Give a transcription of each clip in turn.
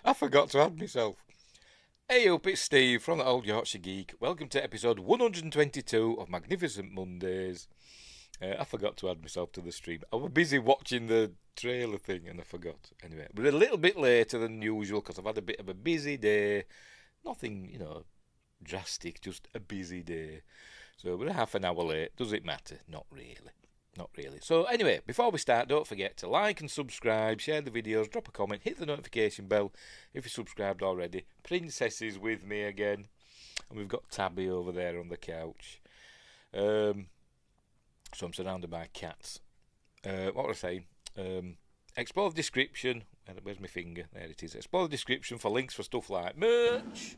I forgot to add myself. Hey up, it's Steve from the Old Yorkshire Geek. Welcome to episode 122 of Magnificent Mondays. I forgot to add myself to the stream. I was busy watching the trailer thing and I forgot. Anyway, we're a little bit later than usual because I've had a bit of a busy day. Nothing, drastic, just a busy day. So we're half an hour late. Does it matter? Not really. Not really. So anyway, before we start, don't forget to like and subscribe, share the videos, drop a comment, hit the notification bell if you're subscribed already. Princess is with me again, and we've got Tabby over there on the couch. Um, so I'm surrounded by cats. What was I saying? Explore the description. Where's my finger? There it is. Explore the description for links for stuff like merch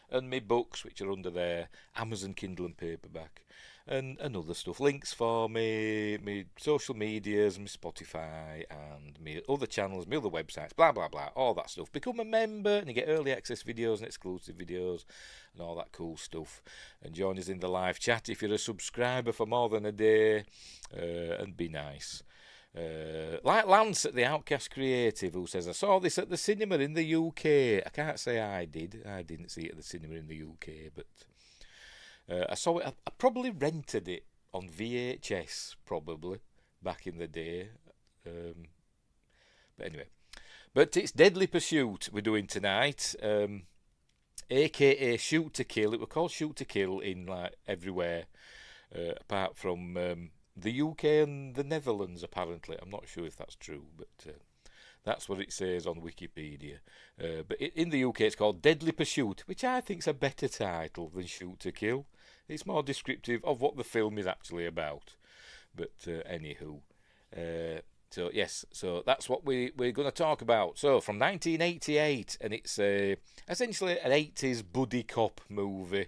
and my books, which are under there. Amazon Kindle and paperback. And other stuff. Links for me social medias, my Spotify, and my other channels, my other websites, blah blah blah, all that stuff. Become a member and you get early access videos and exclusive videos and all that cool stuff. And join us in the live chat if you're a subscriber for more than a day, and be nice. Like Lance at the Outcast Creative, who says, I saw this at the cinema in the UK. I can't say I did. I didn't see it at the cinema in the UK, but I saw it. I probably rented it on VHS, probably back in the day. But anyway, but it's Deadly Pursuit we're doing tonight, aka Shoot to Kill. It was called Shoot to Kill in like everywhere, apart from the UK and the Netherlands. Apparently, I'm not sure if that's true, but that's what it says on Wikipedia. But in the UK, it's called Deadly Pursuit, which I think is a better title than Shoot to Kill. It's more descriptive of what the film is actually about. But anywho, so yes, so that's what we're going to talk about. So from 1988, and it's essentially an 80s buddy cop movie.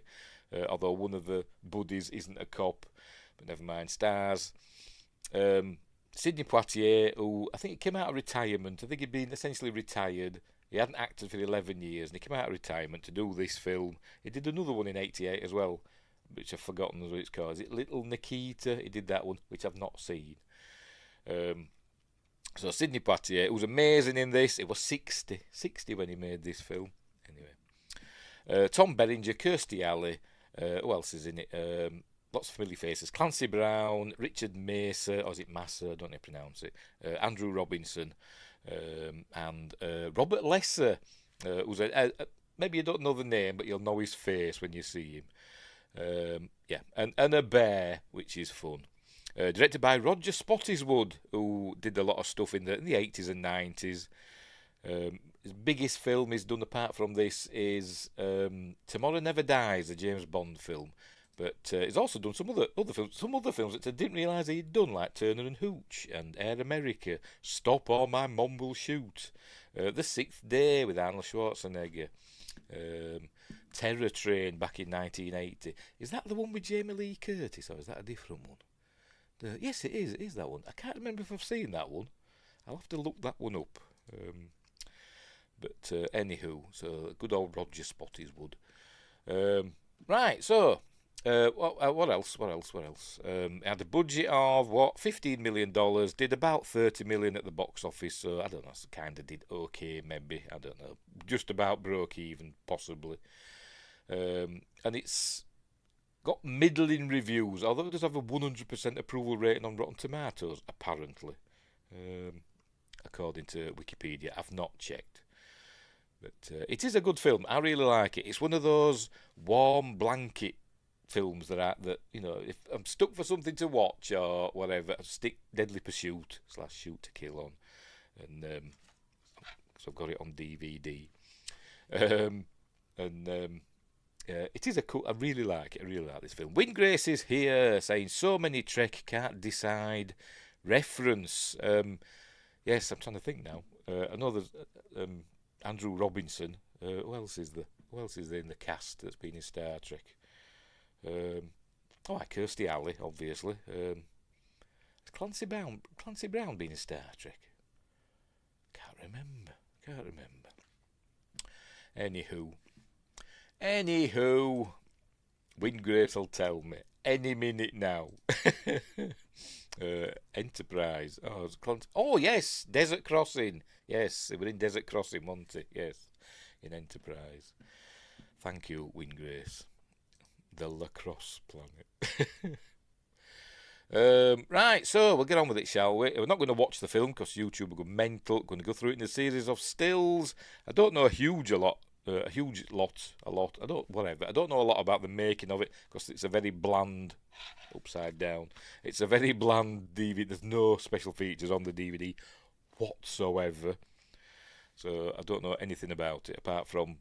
Although one of the buddies isn't a cop, but never mind. Stars Sidney Poitier, who I think he came out of retirement. I think he'd been essentially retired. He hadn't acted for 11 years, and he came out of retirement to do this film. He did another one in '88 as well, which I've forgotten what it's called. Is it Little Nikita? He did that one, which I've not seen. Um, so Sidney Poitier, who was amazing in this. It was 60 when he made this film. Anyway, Tom Berenger, Kirstie Alley. Who else is in it? Lots of familiar faces. Clancy Brown, Richard Mesa, or is it Massa? I don't know how to pronounce it. Andrew Robinson, and Robert Lesser, who's maybe you don't know the name, but you'll know his face when you see him. Yeah, and a bear, which is fun. Directed by Roger Spottiswoode, who did a lot of stuff in the 80s and 90s. His biggest film he's done apart from this is Tomorrow Never Dies, a James Bond film. But he's also done some other films that I didn't realise he'd done, like Turner and Hooch and Air America, Stop or My Mom Will Shoot, The Sixth Day with Arnold Schwarzenegger, Terror Train back in 1980. Is that the one with Jamie Lee Curtis, or is that a different one? Yes, it is. It is that one. I can't remember if I've seen that one. I'll have to look that one up. But anywho, so good old Roger Spottiswoode. Right, so. What else? It had a budget of $15 million. Did about 30 million at the box office. So I don't know. Kind of did okay, maybe. I don't know. Just about broke even, possibly. And it's got middling reviews, although it does have a 100% approval rating on Rotten Tomatoes, apparently, according to Wikipedia. I've not checked. But it is a good film. I really like it. It's one of those warm blanket films that if I'm stuck for something to watch or whatever, I stick Deadly Pursuit / Shoot to Kill on, and so I've got it on DVD. It is a cool. I really like it. I really like this film. Win Grace is here saying so many Trek can't decide reference. Yes, I'm trying to think now. I know there's Andrew Robinson. Who else is there in the cast that's been in Star Trek? Kirstie Alley, obviously. Clancy Brown been in Star Trek? Can't remember. Anywho, Wingate will tell me any minute now. Enterprise. Oh, yes, Desert Crossing. Yes, they were in Desert Crossing, wasn't it? Yes. in Enterprise. Thank you, Windgrace. The lacrosse planet. Right, so we'll get on with it, shall we? We're not going to watch the film because YouTube will go mental. Going to go through it in a series of stills. I don't know a lot. I don't know a lot about the making of it because it's a very bland, upside down. It's a very bland DVD. There's no special features on the DVD whatsoever. So I don't know anything about it apart from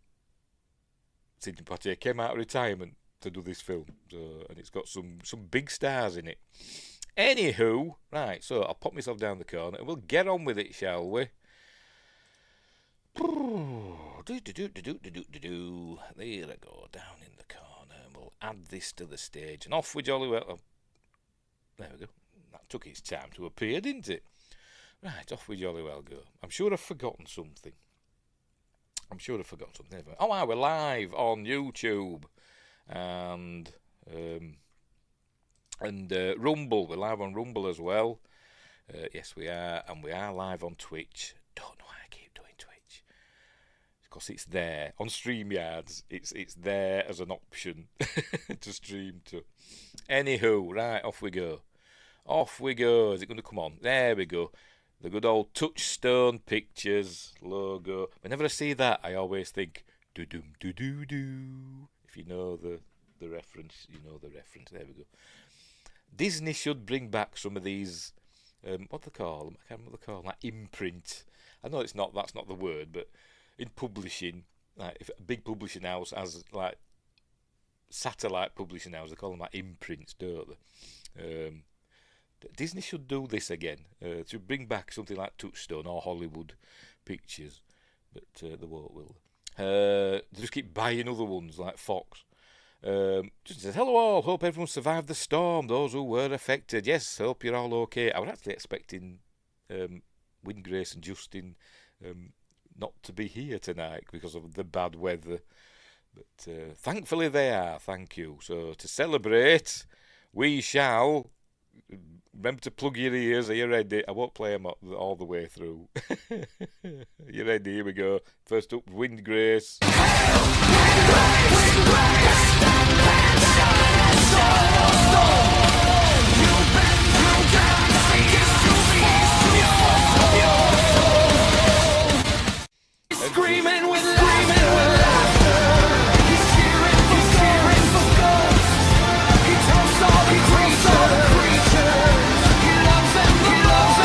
Sidney Poitier came out of retirement to do this film, and it's got some big stars in it. Anywho, right, so I'll pop myself down the corner and we'll get on with it, shall we? There I go, down in the corner, and we'll add this to the stage, and off we jolly well. Oh, there we go. That took its time to appear, didn't it? Right, off we jolly well go. I'm sure I've forgotten something. Oh, we're live on YouTube. And Rumble. We're live on Rumble as well. Yes, we are, and we are live on Twitch. Don't know why I keep doing Twitch, because it's there on StreamYards. It's there as an option to stream to. Anywho, right, off we go. Is it going to come on? There we go. The good old Touchstone Pictures logo. Whenever I see that, I always think do-dum do-do-do. If you know the reference, you know the reference. There we go. Disney should bring back some of these, what they call them? I can't remember what they call them, like imprint. I know that's not the word, but in publishing, like if a big publishing house has like satellite publishing house, they call them like imprints, don't they? Disney should do this again. To bring back something like Touchstone or Hollywood Pictures, but they won't, will they? They just keep buying other ones like Fox. Just says, hello all, hope everyone survived the storm, those who were affected. Yes, hope you're all okay. I was actually expecting Windgrace and Justin not to be here tonight because of the bad weather, but thankfully they are, thank you. So to celebrate, we shall, remember to plug your ears. Are you ready? I won't play them all the way through. You ready? Here we go. First up, Windgrace. Screaming with laughter. He's cheering for ghosts. He tells all the creatures. He loves them the most.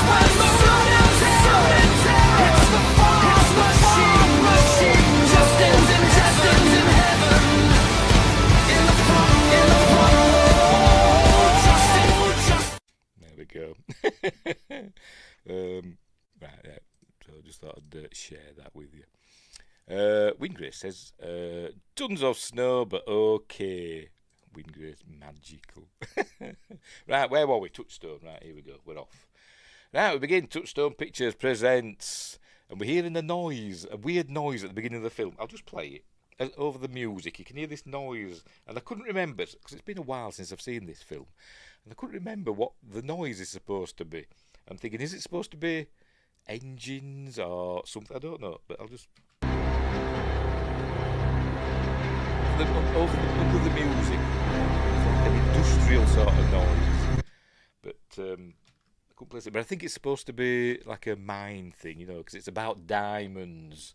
When the sun is out, it's the fog machine. Justin's in heaven. In the front. There we go. Right, yeah. So I just thought I'd share that with you. Windgrace says, tons of snow, but okay. Windgrace, magical. Right, where were we? Touchstone. Right, here we go. We're off. Right, we begin. Touchstone Pictures presents, and we're hearing a weird noise at the beginning of the film. I'll just play it over the music. You can hear this noise, and I couldn't remember, because it's been a while since I've seen this film, and I couldn't remember what the noise is supposed to be. I'm thinking, is it supposed to be engines or something? I don't know, but I'll just under the music. It's like an industrial sort of noise, but I couldn't place it. But I think it's supposed to be like a mine thing, you know, because it's about diamonds.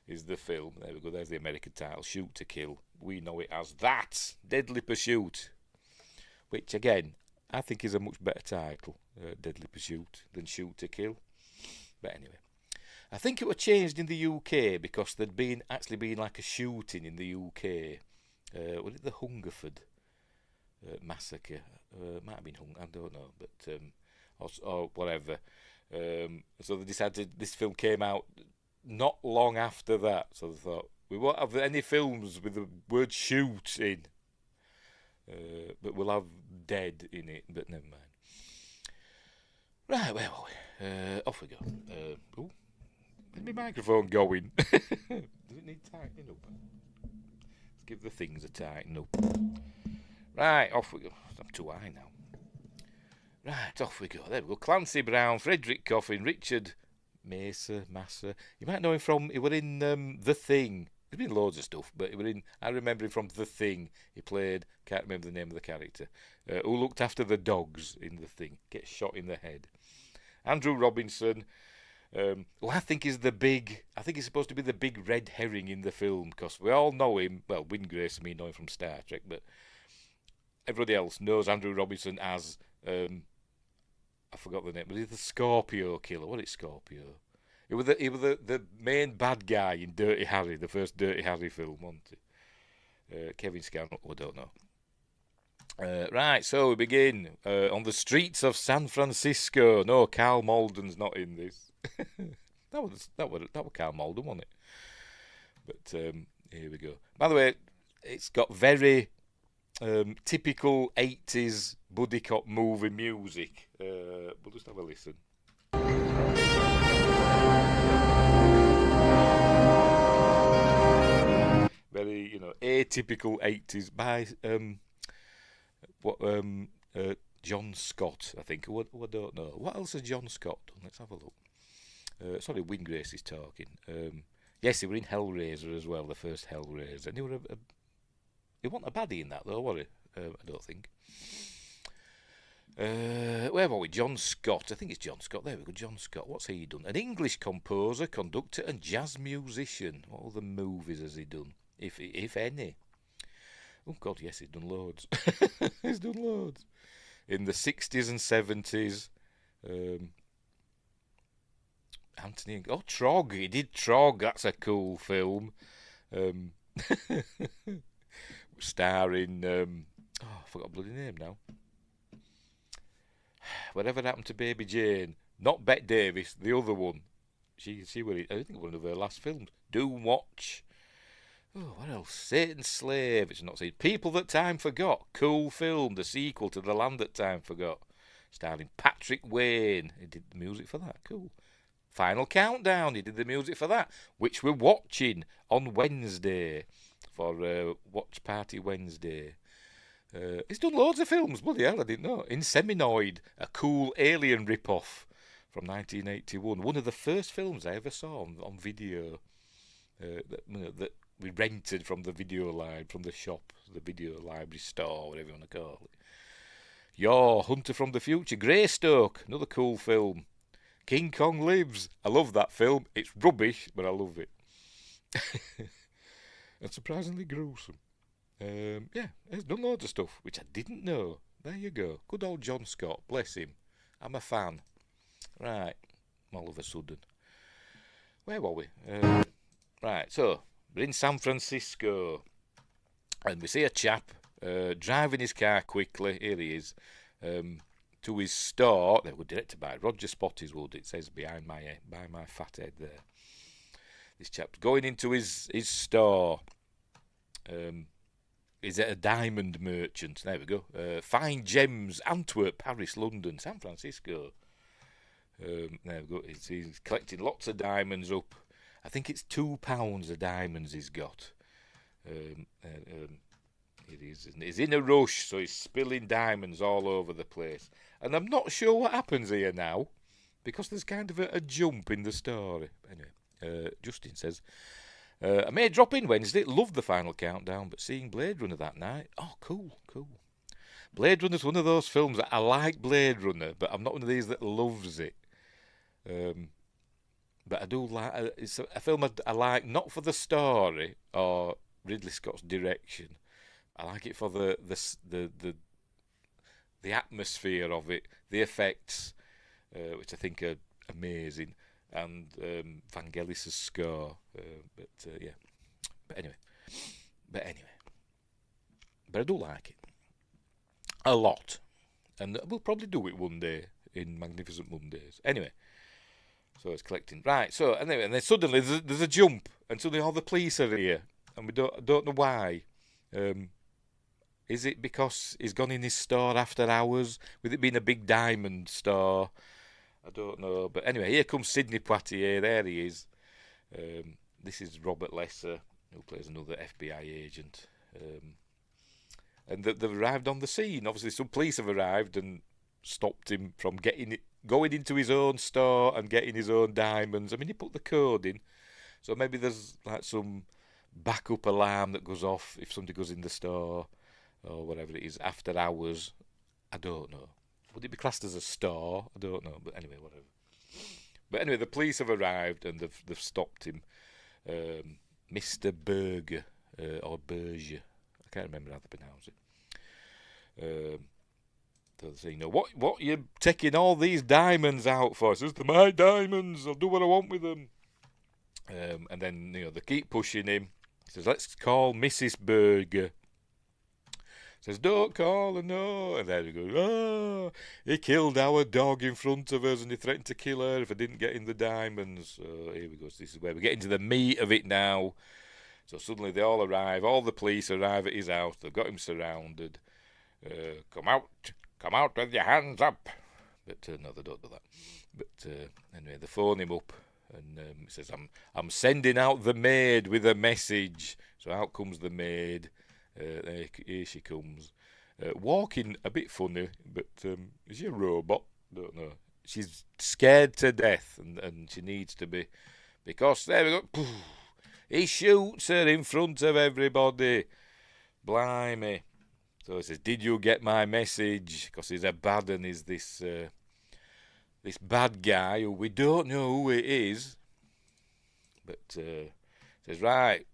Is the film? There we go. There's the American title, Shoot to Kill. We know it as that, Deadly Pursuit, which again I think is a much better title, Deadly Pursuit, than Shoot to Kill. But anyway, I think it was changed in the UK because there'd actually been like a shooting in the UK. Was it the Hungerford massacre? Might have been I don't know, but or whatever. So they decided this film came out not long after that. So they thought, we won't have any films with the word shoot in, but we'll have dead in it. But never mind. Right, where were we? Off we go. Is my microphone going? Does it need tightening up? Let's give the things a tighten up. Right, off we go. I'm too high now. Right, off we go. There we go. Clancy Brown, Frederick Coffin, Richard Massa. You might know him from. He were in The Thing. There's been loads of stuff, but he were in. I remember him from The Thing. He played. Can't remember the name of the character. Who looked after the dogs in The Thing? Gets shot in the head. Andrew Robinson. Who I think is the big. I think he's supposed to be the big red herring in the film because we all know him. Well, Win Grace and me know him from Star Trek, but everybody else knows Andrew Robinson as. I forgot the name, but he's the Scorpio killer. What is Scorpio? He was the main bad guy in Dirty Harry, the first Dirty Harry film, wasn't he? Kevin Scanlon, I don't know. Right, so we begin on the streets of San Francisco. No, Carl Malden's not in this. that was Carl Malden, wasn't it? But here we go. By the way, it's got very typical 80s buddy cop movie music. We'll just have a listen. Very, atypical 80s by John Scott, I think. I don't know. What else has John Scott done? Let's have a look. Sorry, Win Grace is talking. Yes, he were in Hellraiser as well, the first Hellraiser. And he were he wasn't a baddie in that, though, was he? I don't think. Where were we? John Scott. I think it's John Scott. There we go. John Scott. What's he done? An English composer, conductor, and jazz musician. What other movies has he done? If any. Oh God, yes, he's done loads. He's done loads. In the 60s and 70s. Anthony. Oh, Trog. He did Trog. That's a cool film. Starring. I forgot the bloody name now. Whatever happened to Baby Jane? Not Bette Davis, the other one. She was, I think, one of her last films. Doom Watch. Oh, what else? Satan's Slave. It's not seen. People That Time Forgot. Cool film. The sequel to The Land That Time Forgot. Starring Patrick Wayne. He did the music for that. Cool. Final Countdown. He did the music for that, which we're watching on Wednesday for Watch Party Wednesday. He's done loads of films, bloody hell, I didn't know. Inseminoid, a cool alien rip-off from 1981. One of the first films I ever saw on video that we rented from the video library, from the shop, the video library store, whatever you want to call it. Hunter from the Future, Greystoke, another cool film. King Kong Lives, I love that film. It's rubbish, but I love it. And surprisingly gruesome. Yeah, he's done loads of stuff, which I didn't know. There you go. Good old John Scott, bless him. I'm a fan. Right, all of a sudden. Where were we? Right, so, we're in San Francisco. And we see a chap driving his car quickly. Here he is. To his store. That was directed by Roger Spottiswoode. It says behind my fat head there. This chap's going into his store. Is it a diamond merchant? There we go. Fine gems, Antwerp, Paris, London, San Francisco. There we go. He's collecting lots of diamonds up. I think it's £2 of diamonds he's got. It is, isn't it? He's in a rush, so he's spilling diamonds all over the place. And I'm not sure what happens here now, because there's kind of a jump in the story. Anyway, Justin says, I may drop in Wednesday. Loved the Final Countdown, but seeing Blade Runner that night. Oh, cool. Blade Runner's one of those films that I like Blade Runner, but I'm not one of these that loves it. But I do like. It's a film I like not for the story or Ridley Scott's direction. I like it for the atmosphere of it, the effects, which I think are amazing. And Vangelis' score, yeah. But anyway, but I do like it a lot, and we'll probably do it one day in Magnificent Mondays. Anyway, so it's collecting right. So anyway, and then suddenly there's a jump, and suddenly all the police are here, and we don't know why. Is it because he's gone in his store after hours? With it being a big diamond store? I don't know, but anyway, here comes Sidney Poitier. There he is. This is Robert Lesser, who plays another FBI agent. And they've arrived on the scene. Obviously, some police have arrived and stopped him from getting going into his own store and getting his own diamonds. I mean, he put the code in, so maybe there's like some backup alarm that goes off if somebody goes in the store or whatever it is after hours. I don't know. Would it be classed as a store? I don't know. But anyway, whatever. But anyway, the police have arrived and they've stopped him. Mr. Berger or Berger. I can't remember how to pronounce it. So they say, you know, what you taking all these diamonds out for? He says, they're my diamonds. I'll do what I want with them. And then, you know, they keep pushing him. He says, let's call Mrs. Berger. Says, don't call her, no. And then he goes, oh, he killed our dog in front of us and he threatened to kill her if I didn't get in the diamonds. So here we go. So this is where we get into the meat of it now. So suddenly they all arrive. All the police arrive at his house. They've got him surrounded. Come out with your hands up. But no, they don't do that. But anyway, they phone him up. And he says, I'm sending out the maid with a message. So out comes the maid. Here she comes. Walking a bit funny, but is she a robot? Don't know. She's scared to death, and she needs to be. Because, there we go. Poof, he shoots her in front of everybody. Blimey. So he says, did you get my message? Because he's a bad one, is this bad guy who we don't know who it is. But says, right,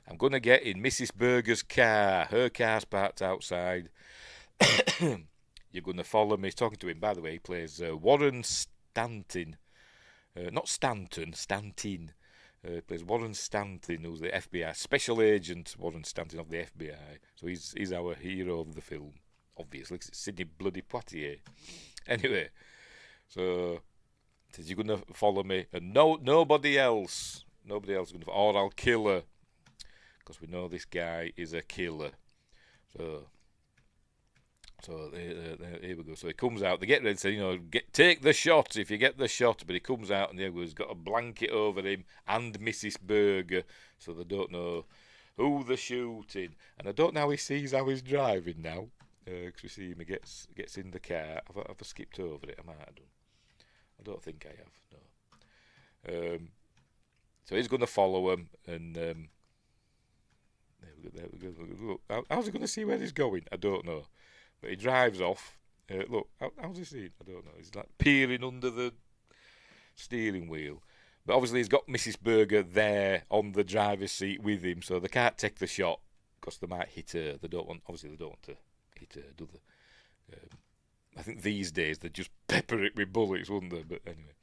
I'm going to get in Mrs. Berger's car. Her car's parked outside. You're going to follow me. He's talking to him, by the way. He plays Warren Stanton. Not Stanton, Stantin. He plays Warren Stanton, who's the FBI special agent. Warren Stanton of the FBI. So he's our hero of the film, obviously, because it's Sidney bloody Poitier. Anyway, so says you're going to follow me, and nobody else is going to, or I'll kill her, because we know this guy is a killer. So here we go. So he comes out. They get ready to say, you know, take the shot if you get the shot. But he comes out and he's got a blanket over him and Mrs. Berger, so they don't know who they're shooting. And I don't know how he sees how he's driving now, because we see him. He gets in the car. Have I skipped over it? I might have done. I don't think I have. No. So he's going to follow him, and there we go. How's he going to see where he's going? I don't know. But he drives off. Look, how's he seen? I don't know. He's like peering under the steering wheel. But obviously he's got Mrs. Berger there on the driver's seat with him, so they can't take the shot because they might hit her. They don't want to hit her, do they? I think these days they'd just pepper it with bullets, wouldn't they? But anyway.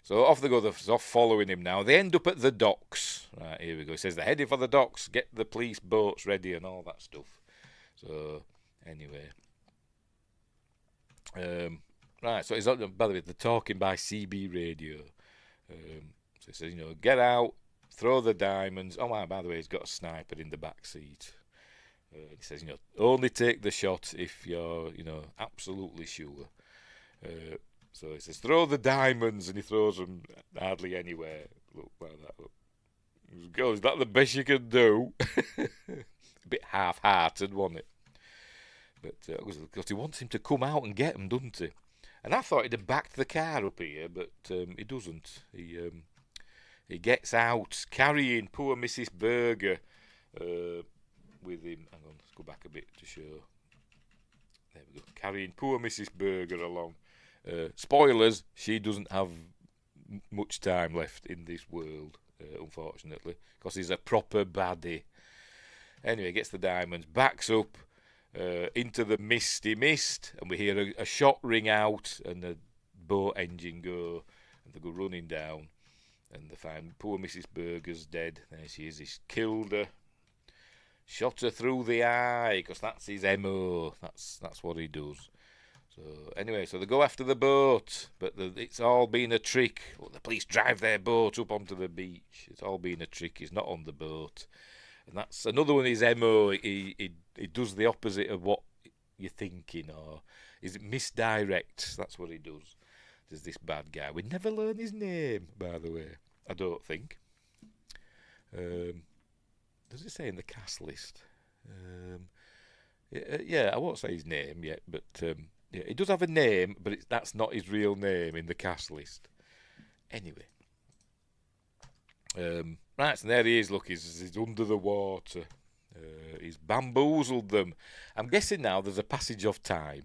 So off they go. They're off following him now. They end up at the docks. Right, here we go. He says they're heading for the docks. Get the police boats ready and all that stuff. So anyway, right. So he's by the way, they're talking by CB radio. So he says, you know, get out, throw the diamonds. Oh my, by the way, he's got a sniper in the back seat. He says, you know, only take the shot if you're, you know, absolutely sure. So he says, throw the diamonds, and he throws them hardly anywhere. Look like that. Look. He goes, is that the best you can do? A bit half-hearted, wasn't it? But because he wants him to come out and get him, doesn't he? And I thought he'd have backed the car up here, but he doesn't. He gets out, carrying poor Mrs. Berger with him. Hang on, let's go back a bit to show. There we go. Carrying poor Mrs. Berger along. Spoilers, she doesn't have much time left in this world, unfortunately, because he's a proper baddie. Anyway, he gets the diamonds, backs up into the misty mist, and we hear a shot ring out and the boat engine go, and they go running down, and they find poor Mrs. Berger's dead. There she is. He's killed her, shot her through the eye, because that's his MO. That's what he does. So anyway, so they go after the boat, but it's all been a trick. Well, the police drive their boat up onto the beach. It's all been a trick. He's not on the boat. And that's another one of his MO. He does the opposite of what you're thinking, or is it misdirect? That's what he does. There's this bad guy. We never learn his name, by the way. I don't think. Does it say in the cast list? Yeah, I won't say his name yet, but Yeah, he does have a name, but that's not his real name in the cast list. Anyway. Right, so there he is, look, he's under the water. He's bamboozled them. I'm guessing now there's a passage of time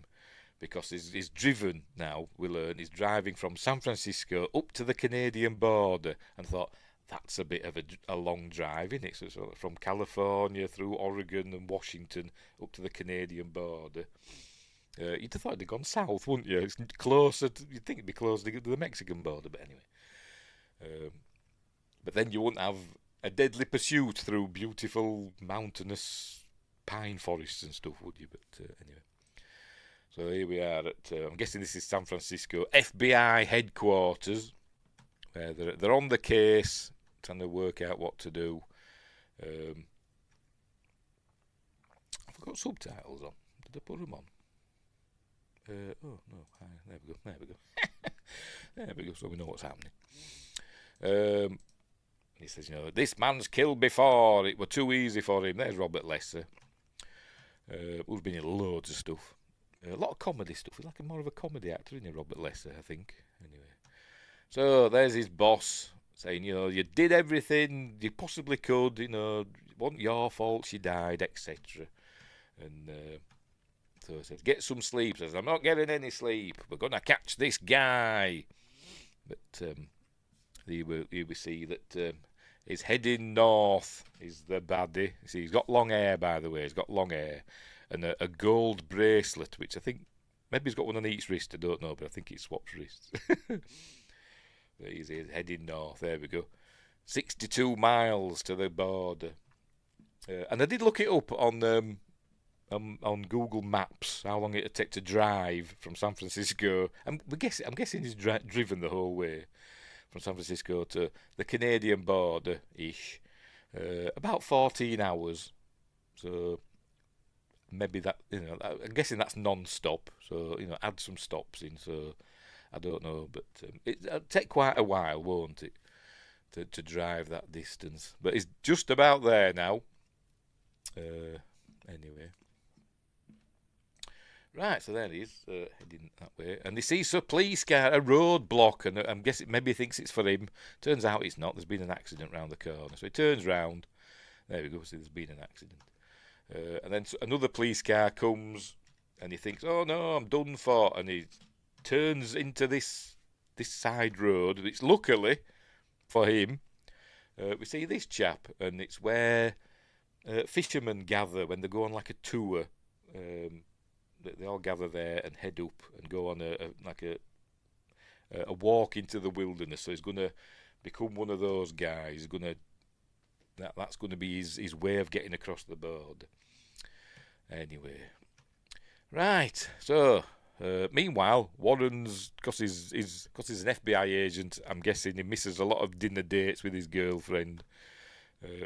because he's driven now, we learn, he's driving from San Francisco up to the Canadian border and thought, that's a bit of a long drive, isn't it? So from California through Oregon and Washington up to the Canadian border. You'd have thought they'd gone south, wouldn't you? It's closer, you'd think it'd be closer to the Mexican border, but anyway. But then you wouldn't have a deadly pursuit through beautiful mountainous pine forests and stuff, would you? But anyway. So here we are at, I'm guessing this is San Francisco, FBI headquarters, where they're on the case, trying to work out what to do. I've got subtitles on. Did I put them on? Oh, no. There we go. There we go, so we know what's happening. He says, this man's killed before. It were too easy for him. There's Robert Lesser. Who's been in loads of stuff. A lot of comedy stuff. He's like more of a comedy actor, isn't he, Robert Lesser, I think. Anyway. So there's his boss saying, you did everything you possibly could. It wasn't your fault she died, etc. And so he says, get some sleep. He says, I'm not getting any sleep. We're going to catch this guy. But here we see that he's heading north. Is the baddie. See, he's got long hair, by the way. He's got long hair. And a gold bracelet, which I think, maybe he's got one on each wrist, I don't know, but I think he swaps wrists. He's heading north, there we go. 62 miles to the border. And I did look it up on Google Maps, how long it'd take to drive from San Francisco. I'm guessing he's driven the whole way from San Francisco to the Canadian border-ish. About 14 hours. So maybe that, I'm guessing that's non-stop. So, add some stops in. So I don't know, but it'll take quite a while, won't it, to drive that distance. But it's just about there now. Anyway. Right, so there he is, heading that way. And he sees a police car, a roadblock, and I'm guessing maybe he thinks it's for him. Turns out it's not. There's been an accident round the corner. So he turns round. There we go, see, there's been an accident. And then another police car comes, and he thinks, oh no, I'm done for. And he turns into this side road, which luckily for him, we see this chap, and it's where fishermen gather when they go on like a tour. They all gather there and head up and go on a walk into the wilderness. So he's going to become one of those guys. That's going to be his way of getting across the border. Anyway, right. So meanwhile, Warren's, because he's an FBI agent, I'm guessing he misses a lot of dinner dates with his girlfriend.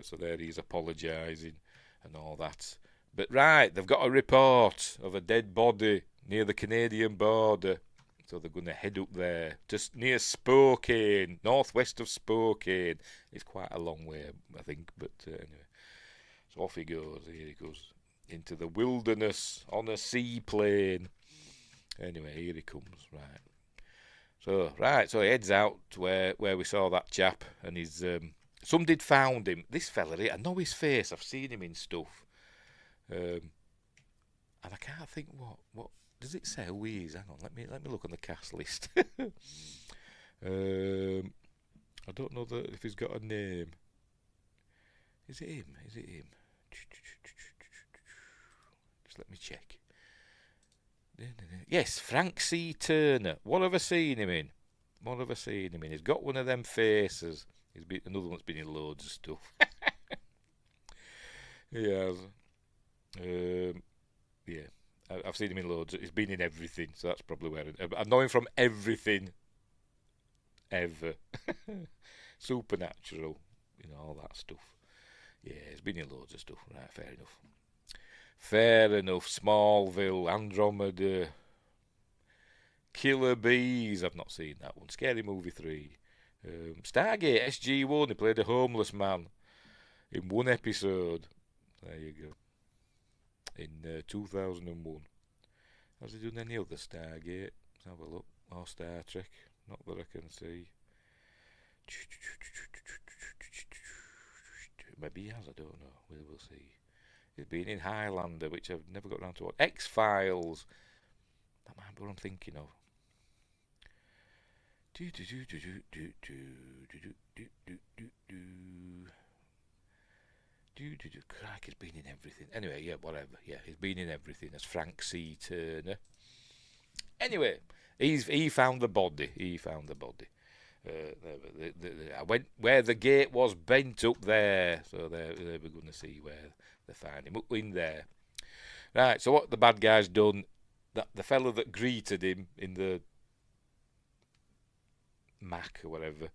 So there he's apologising and all that. But right, they've got a report of a dead body near the Canadian border. So they're going to head up there, just near Spokane, northwest of Spokane. It's quite a long way, I think, but anyway. So off he goes. Here he goes into the wilderness on a seaplane. Anyway, here he comes. Right. So he heads out to where we saw that chap, and he's somebody found him. This fella, I know his face. I've seen him in stuff. And I can't think what does it say who he is? Hang on, let me look on the cast list. I don't know if he's got a name. Is it him? Just let me check. Yes, Frank C. Turner. What have I seen him in? He's got one of them faces. Another one's been in loads of stuff. He has. Yeah, I've seen him in loads. He's been in everything, so that's probably where I know him from. Everything ever. Supernatural, all that stuff. Yeah, he's been in loads of stuff. Right, fair enough. Smallville, Andromeda, Killer Bees. I've not seen that one. Scary Movie 3. Stargate SG-1. He played a homeless man in one episode. There you go. In 2001. Has he done any other Stargate? Let's have a look. Or Star Trek. Not that I can see. Maybe he has, I don't know. We'll see. He's been in Highlander, which I've never got around to watch. X-Files. That might be what I'm thinking of. Crike, he's been in everything. Anyway, yeah, whatever. Yeah, he's been in everything as Frank C. Turner. Anyway, he found the body. I went where the gate was bent up there. So there we're going to see where they find him, up in there. Right, so what the bad guy's done, that the fellow that greeted him in the Mac or whatever,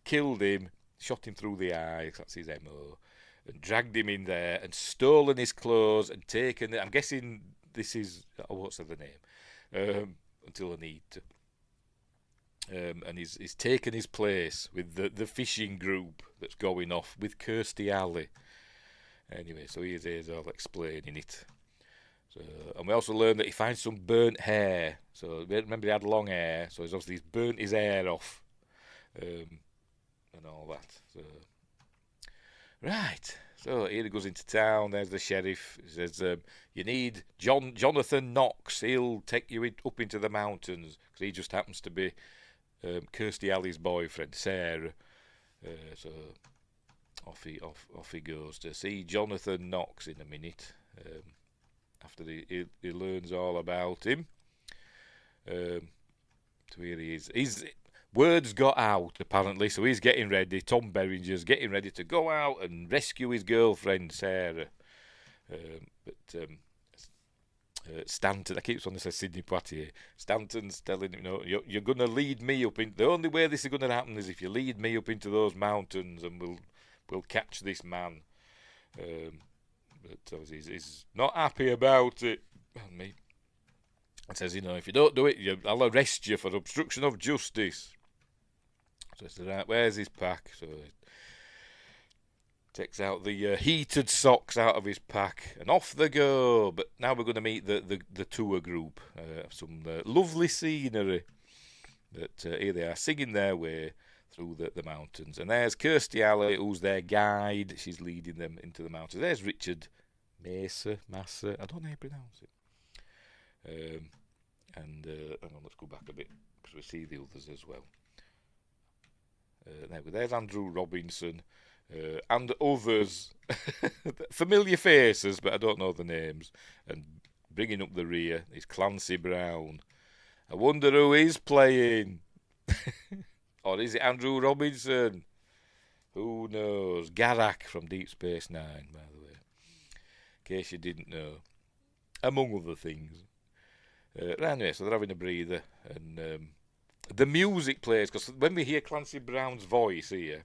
killed him, shot him through the eye, that's his MO, and dragged him in there and stolen his clothes and taken it. I'm guessing this is, what's the name? Until I need to. And he's taken his place with the fishing group that's going off with Kirstie Alley. Anyway, so here's all explaining it. So, and we also learned that he finds some burnt hair. So remember he had long hair, so he's burnt his hair off, and all that. So right, so here he goes into town. There's the sheriff. He says, "You need Jonathan Knox. He'll take you up into the mountains because he just happens to be Kirstie Alley's boyfriend, Sarah." So off he goes to see Jonathan Knox in a minute. After he learns all about him. So here he is. Word's got out, apparently, so he's getting ready. Tom Berenger's getting ready to go out and rescue his girlfriend, Sarah. Stanton, I keep wanting to say Sidney Poitier. Stanton's telling him, no, you're going to lead me up in. The only way this is going to happen is if you lead me up into those mountains, and we'll catch this man. But he's not happy about it. Me. It says, if you don't do it, I'll arrest you for obstruction of justice. So he says, right, where's his pack? So he takes out the heated socks out of his pack, and off they go. But now we're going to meet the tour group. Some lovely scenery. That here they are, singing their way through the mountains. And there's Kirstie Alley, who's their guide. She's leading them into the mountains. There's Richard Massa, I don't know how you pronounce it. Hang on, let's go back a bit, because we see the others as well. There's Andrew Robinson, and others. Familiar faces, but I don't know the names. And bringing up the rear is Clancy Brown. I wonder who he's playing. Or is it Andrew Robinson? Who knows? Garak from Deep Space Nine, by the way. In case you didn't know. Among other things. Anyway, so they're having a breather. And the music plays, because when we hear Clancy Brown's voice here,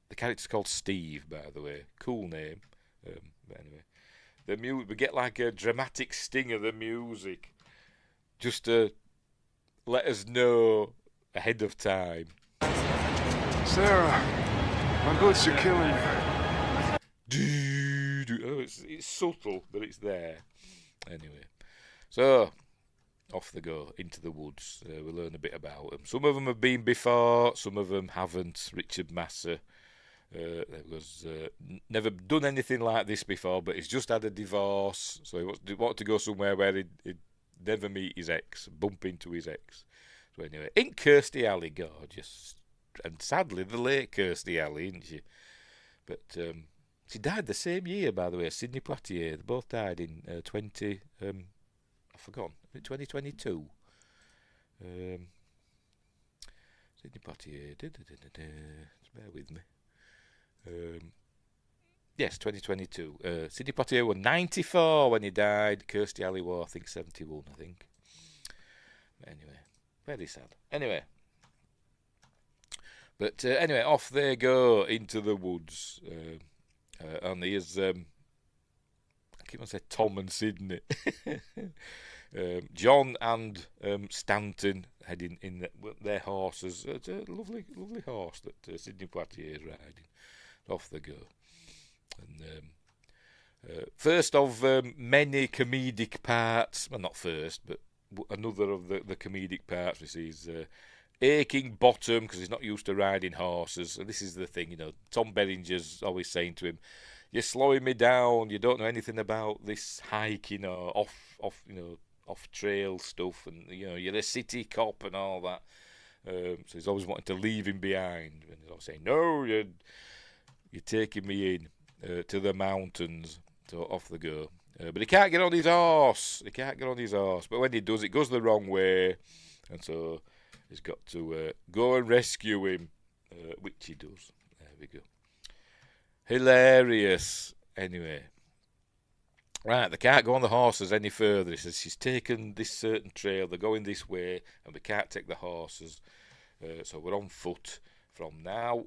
the character's called Steve, by the way. Cool name. But anyway, we get like a dramatic sting of the music. Just to let us know ahead of time. Sarah, my boots are killing you. Oh, it's subtle, but it's there. Anyway, so off they go into the woods. We learn a bit about them. Some of them have been before, some of them haven't. Richard Massa was never done anything like this before, but he's just had a divorce, so he wanted to go somewhere where he'd never meet his ex, bump into his ex. So anyway, ain't Kirstie Alley gorgeous? And sadly, the late Kirstie Alley, isn't she? But she died the same year, by the way, Sidney Poitier. They both died in 2022. Sidney Poitier. Just bear with me. Yes, 2022. Sidney Poitier was 94 when he died. Kirstie Alley was, I think, 71, I think. Anyway, very sad. Anyway. But anyway, off they go into the woods. And here's, I keep on saying Tom and Sidney. John and Stanton heading in their horses. It's a lovely horse that Sidney Poitier is riding. Off they go. And First of many comedic parts. Well, not first, but another of the comedic parts. We see his aching bottom because he's not used to riding horses. And this is the thing, Tom Beringer's always saying to him, "You're slowing me down. You don't know anything about this hiking or off trail stuff, and you're a city cop and all that." So he's always wanting to leave him behind, and he's always saying, "No, you're taking me in to the mountains." So off they go. But he can't get on his horse. But when he does, it goes the wrong way, and so he's got to go and rescue him, which he does. There we go. Hilarious. Anyway. Right, they can't go on the horses any further. He says she's taken this certain trail, they're going this way, and we can't take the horses. So we're on foot from now.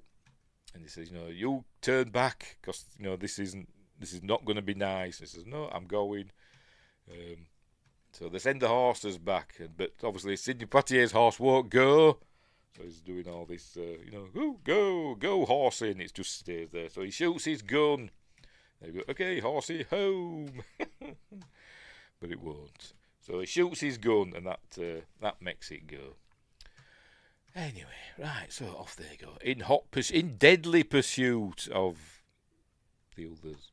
And he says, you turn back, because, this is not going to be nice. He says, no, I'm going. So they send the horses back, but obviously Sidney Poitier's horse won't go. So he's doing all this, go horsing. It just stays there. So he shoots his gun. They go, okay, horsey, home. But it won't. So he shoots his gun, and that makes it go. Anyway, right, so off they go. In deadly pursuit of the others.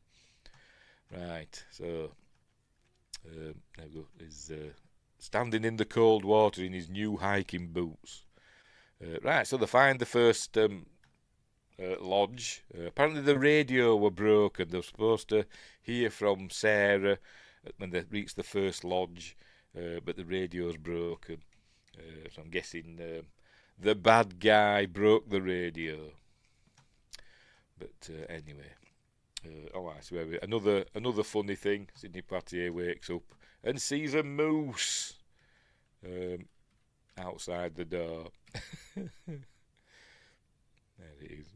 Right, so there we go. He's standing in the cold water in his new hiking boots. Right, so they find the first lodge. Apparently the radio were broken. They were supposed to hear from Sarah when they reached the first lodge, but the radio's broken. So I'm guessing the bad guy broke the radio. But anyway, alright. So another funny thing. Sidney Poitier wakes up and sees a moose outside the door. There it is.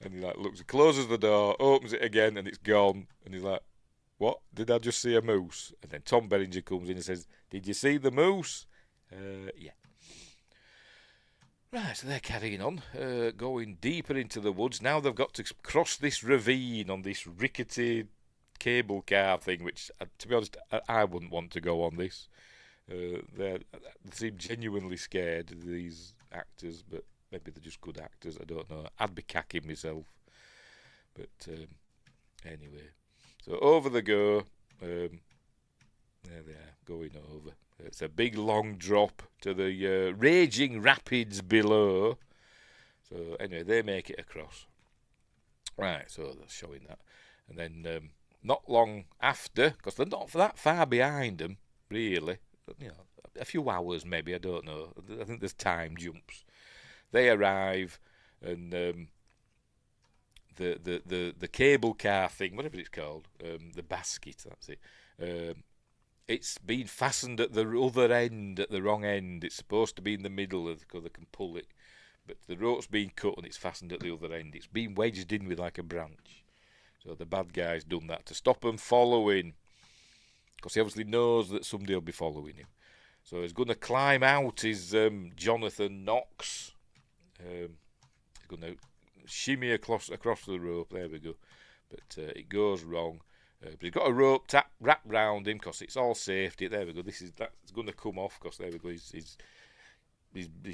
And he closes the door, opens it again, and it's gone. And he's like, "What? Did I just see a moose?" And then Tom Berenger comes in and says, "Did you see the moose?" Yeah. Right, so they're carrying on, going deeper into the woods. Now they've got to cross this ravine on this rickety cable car thing, which, to be honest, I wouldn't want to go on this. They seem genuinely scared, these actors, but maybe they're just good actors, I don't know. I'd be cacking myself. But anyway, so over they go. There they are, going over. It's a big long drop to the raging rapids below. So anyway, they make it across. Right, so they're showing that. And then not long after, because they're not that far behind them, really. A few hours maybe, I don't know. I think there's time jumps. They arrive, and the cable car thing, whatever it's called, the basket, that's it. It's been fastened at the other end, at the wrong end. It's supposed to be in the middle because they can pull it, but the rope's been cut and it's fastened at the other end. It's been wedged in with like a branch. So the bad guy's done that to stop them following, because he obviously knows that somebody will be following him. So he's going to climb out his Jonathan Knox. He's going to shimmy across the rope. There we go. But it goes wrong. But he's got a rope wrapped round him because it's all safety. There we go. That's going to come off because there we go. He's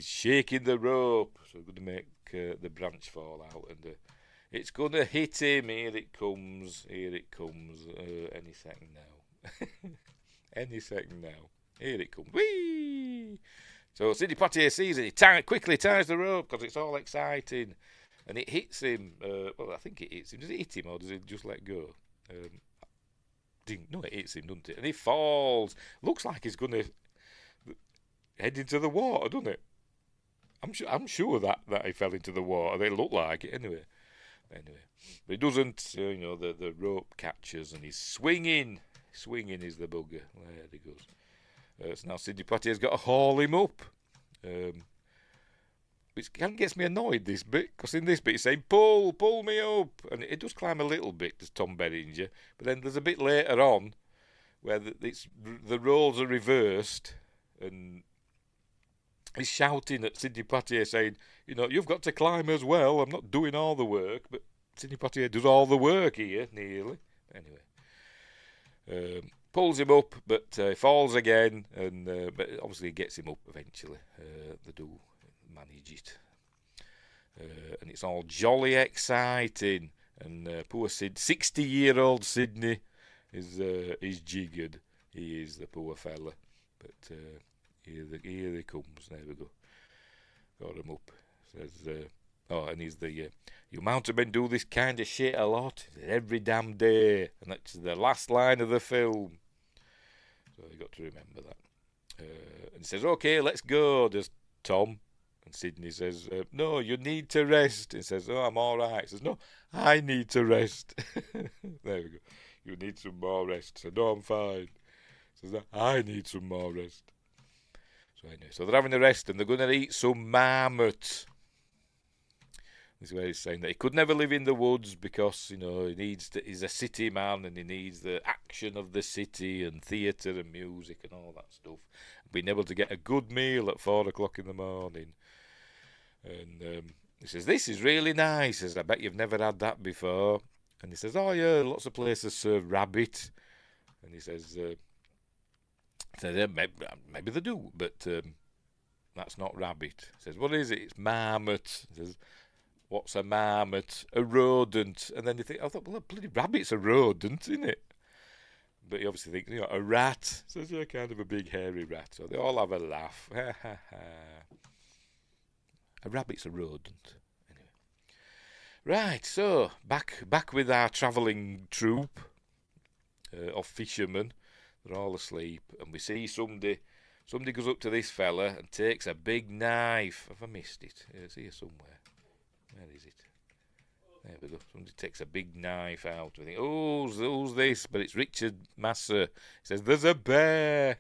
shaking the rope. So we're going to make the branch fall out, and it's going to hit him. Here it comes. Any second now. Any second now. Here it comes. Whee! So Sidney Poitier sees it. He quickly ties the rope because it's all exciting. And it hits him. Well, I think it hits him. Does it hit him or does it just let go? No, it hits him, doesn't it? And he falls. Looks like he's going to head into the water, doesn't it? I'm sure that he fell into the water. They look like it anyway. But he doesn't. The rope catches and he's swinging. Swinging is the bugger. There he goes. So now Sidney Poitier's got to haul him up. Which kind of gets me annoyed, this bit, because in this bit he's saying, pull me up. And it does climb a little bit, does Tom Berenger. But then there's a bit later on where the roles are reversed and he's shouting at Sidney Poitier saying, you've got to climb as well. I'm not doing all the work. But Sidney Poitier does all the work here, nearly. Anyway, pulls him up, but he falls again, and but obviously gets him up eventually. They do manage it, and it's all jolly exciting. And poor 60-year-old Sidney is jiggered. He is, the poor fella. But here he comes. There we go. Got him up. Says, and he's you mountain do this kind of shit a lot. Every damn day. And that's the last line of the film. So you got to remember that. And he says, okay, let's go. There's Tom. And Sidney says, no, you need to rest. He says, oh, I'm all right. He says, no, I need to rest. There we go. You need some more rest. So, no, I'm fine. He says, I need some more rest. So anyway, so they're having a rest and they're going to eat some marmot. This is where he's saying that he could never live in the woods because, he's a city man and he needs the action of the city and theatre and music and all that stuff. Being able to get a good meal at 4 o'clock in the morning. And he says, this is really nice. He says, I bet you've never had that before. And he says, oh yeah, lots of places serve rabbit. And he says, maybe they do, but that's not rabbit. He says, what is it? It's marmot. He says, what's a marmot? A rodent. And then you think, I thought, well, bloody rabbit's a rodent, isn't it? But you obviously think, a rat. So it's kind of a big hairy rat. So they all have a laugh. A rabbit's a rodent. Anyway. Right, so back with our travelling troupe of fishermen. They're all asleep. And we see somebody goes up to this fella and takes a big knife. Have I missed it? It's here somewhere. Where is it? There we go. Somebody takes a big knife out. We think, who's this? But it's Richard Masser. He says, there's a bear.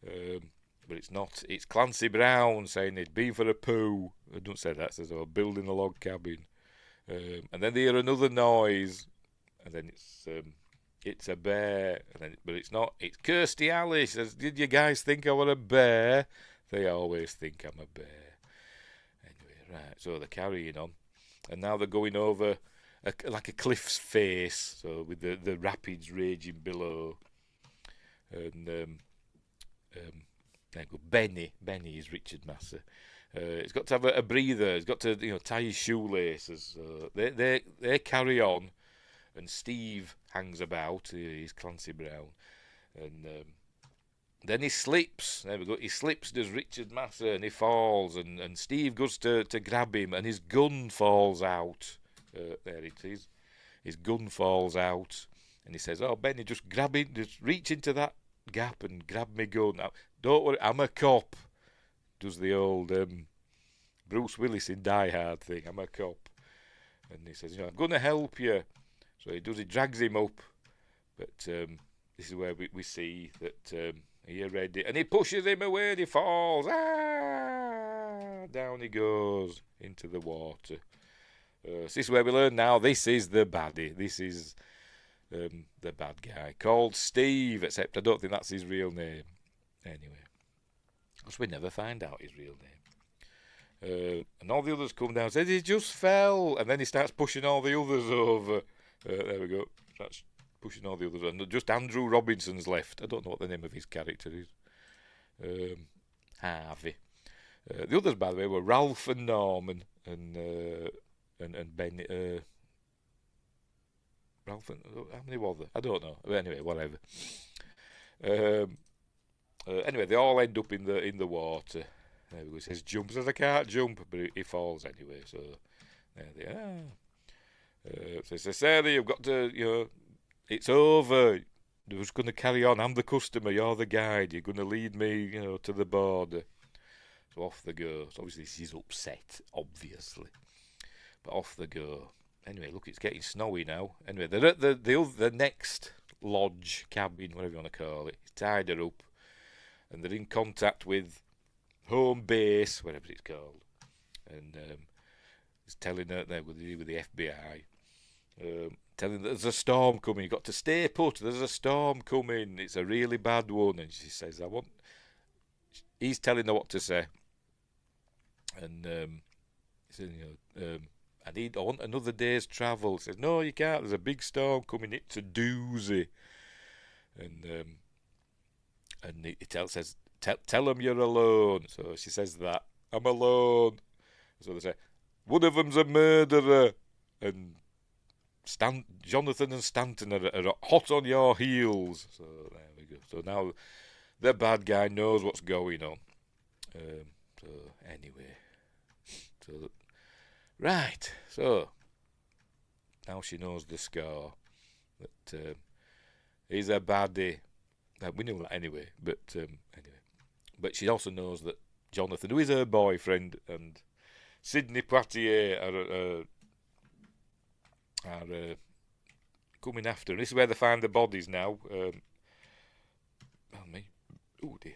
But it's not. It's Clancy Brown saying he'd been for a poo. I don't say that. It says, building a log cabin. And then they hear another noise. And then it's a bear. But it's not. It's Kirstie Alley. She says, did you guys think I were a bear? They always think I'm a bear. Anyway, right. So they're carrying on. And now they're going over like a cliff's face, so with the rapids raging below. And there you go. Benny is Richard Masser. He's got to have a breather. He's got to tie his shoelaces. They carry on, and Steve hangs about. He's Clancy Brown, and then he slips. There we go. He slips, does Richard Masser, and he falls. And Steve goes to grab him, and his gun falls out. There it is. His gun falls out, and he says, "Oh, Benny, just grab it. Just reach into that gap and grab me gun. Now, don't worry, I'm a cop." Does the old Bruce Willis in Die Hard thing. I'm a cop, and he says, "I'm going to help you." So he drags him up, but this is where we see that. You're ready. And he pushes him away and he falls. Down he goes into the water. This is where we learn now this is the baddie. This is the bad guy called Steve, except I don't think that's his real name. Anyway, because we never find out his real name. And all the others come down and say, he just fell. And then he starts pushing all the others over. There we go. That's pushing all the others, and just Andrew Robinson's left. I don't know what the name of his character is. Harvey. The others, by the way, were Ralph and Norman and Ben. Ralph and how many were there? I don't know. But anyway, whatever. Anyway, they all end up in the water. There we go. He says jump. Says I can't jump, but he falls anyway. So there they are. So he says, Sarah, you've got to, it's over. You're just going to carry on. I'm the customer. You're the guide. You're going to lead me, to the border. So off they go. So obviously she's upset, obviously. But off they go. Anyway, look, it's getting snowy now. Anyway, they're at the next lodge, cabin, whatever you want to call it. He's tied her up. And they're in contact with home base, whatever it's called. And he's telling her they're with the FBI. Telling that there's a storm coming. You've got to stay put. There's a storm coming. It's a really bad one. And she says, He's telling her what to say. And he says, I want another day's travel. He says, no, you can't. There's a big storm coming. It's a doozy. And he says, tell them you're alone. So she says that. I'm alone. So they say, one of them's a murderer. And Jonathan and Stanton are hot on your heels. So there we go. So now the bad guy knows what's going on. So anyway. Right. So now she knows the score. That he's a baddie. We knew that anyway. But anyway. But she also knows that Jonathan, who is her boyfriend, and Sidney Poitier are coming after. And this is where they find the bodies now. Oh dear.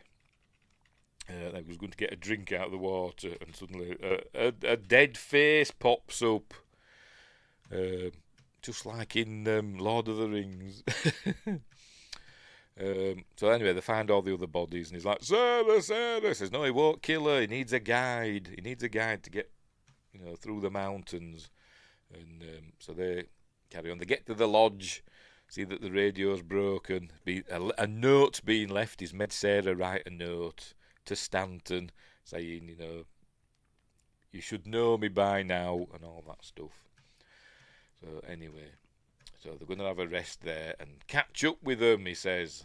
They was going to get a drink out of the water, and suddenly a dead face pops up, just like in Lord of the Rings. So anyway, they find all the other bodies, and he's like, Sarah. Says, no, he won't kill her. He needs a guide. He needs a guide to get, through the mountains. And so they carry on. They get to the lodge, see that the radio's broken. A note's being left. He's made Sarah write a note to Stanton saying, you should know me by now, and all that stuff. So anyway, so they're going to have a rest there and catch up with them, he says.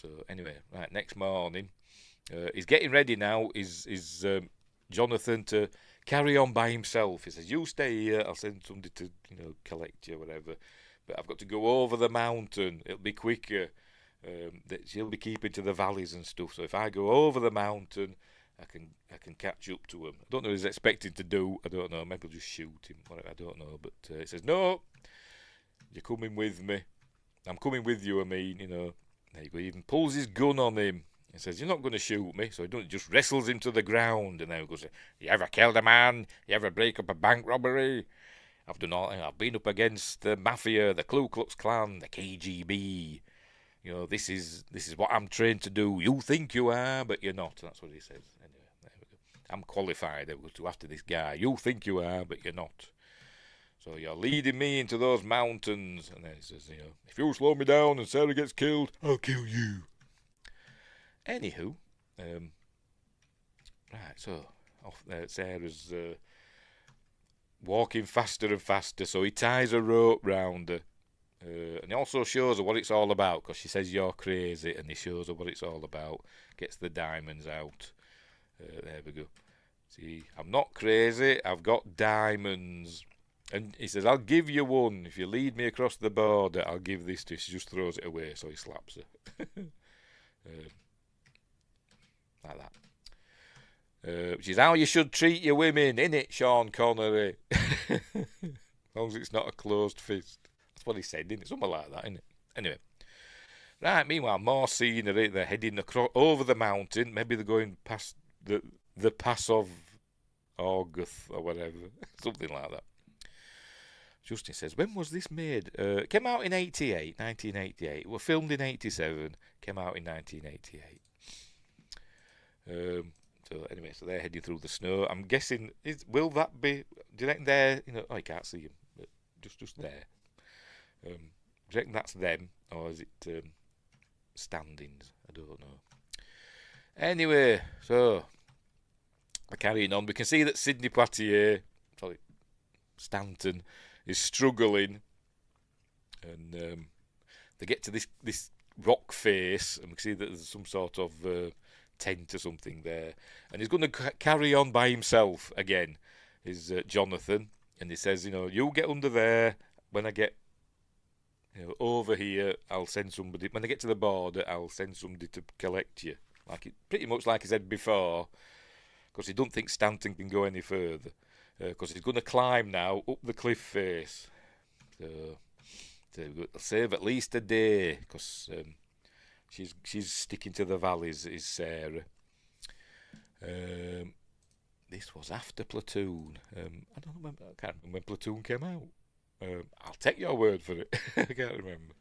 So anyway, right, next morning, he's getting ready now, is Jonathan to carry on by himself. He says, you stay here, I'll send somebody to, collect you, whatever. But I've got to go over the mountain, it'll be quicker. That she'll be keeping to the valleys and stuff. So if I go over the mountain, I can catch up to him. I don't know what he's expecting to do. I don't know. Maybe I'll just shoot him. I don't know. But he says, no, you're coming with me. I'm coming with you, There you go. He even pulls his gun on him. He says, you're not going to shoot me. So he just wrestles him to the ground. And then he goes, you ever killed a man? You ever break up a bank robbery? I've done all. I've been up against the mafia, the Ku Klux Klan, the KGB. This is what I'm trained to do. You think you are, but you're not. That's what he says. Anyway, there we go. I'm qualified to after this guy. You think you are, but you're not. So you're leading me into those mountains. And then he says, if you slow me down and Sarah gets killed, I'll kill you. Anywho, right, so off there, Sarah's walking faster and faster. So he ties a rope round her. And he also shows her what it's all about, because she says you're crazy, and he shows her what it's all about. Gets the diamonds out. There we go. See, I'm not crazy, I've got diamonds. And he says, I'll give you one. If you lead me across the border, I'll give this to you. She just throws it away, so he slaps her. Like that. Which is how you should treat your women, innit, Sean Connery? As long as it's not a closed fist. That's what he said, didn't it? Something like that, isn't it? Anyway. Right, meanwhile, more scenery. They're heading over the mountain. Maybe they're going past the pass of August or whatever. Something like that. Justin says, when was this made? Came out in 1988. It was filmed in 87. Came out in 1988. So anyway, so they're heading through the snow. I'm guessing, will that be, do you reckon they're, oh, you can't see them, but just there. Do you reckon that's them, or is it standings? I don't know. Anyway, so we're carrying on. We can see that Sidney Poitier, Stanton, is struggling, and they get to this rock face, and we can see that there's some sort of tent or something there, and he's going to carry on by himself again. Is Jonathan, and he says, you get under there. When I get over here, I'll send somebody. When I get to the border, I'll send somebody to collect you. Pretty much like he said before, because he don't think Stanton can go any further. Because he's going to climb now up the cliff face. So they'll save at least a day, because she's sticking to the valleys, is Sarah. This was after Platoon. I don't know I can't remember when Platoon came out. I'll take your word for it. I can't remember.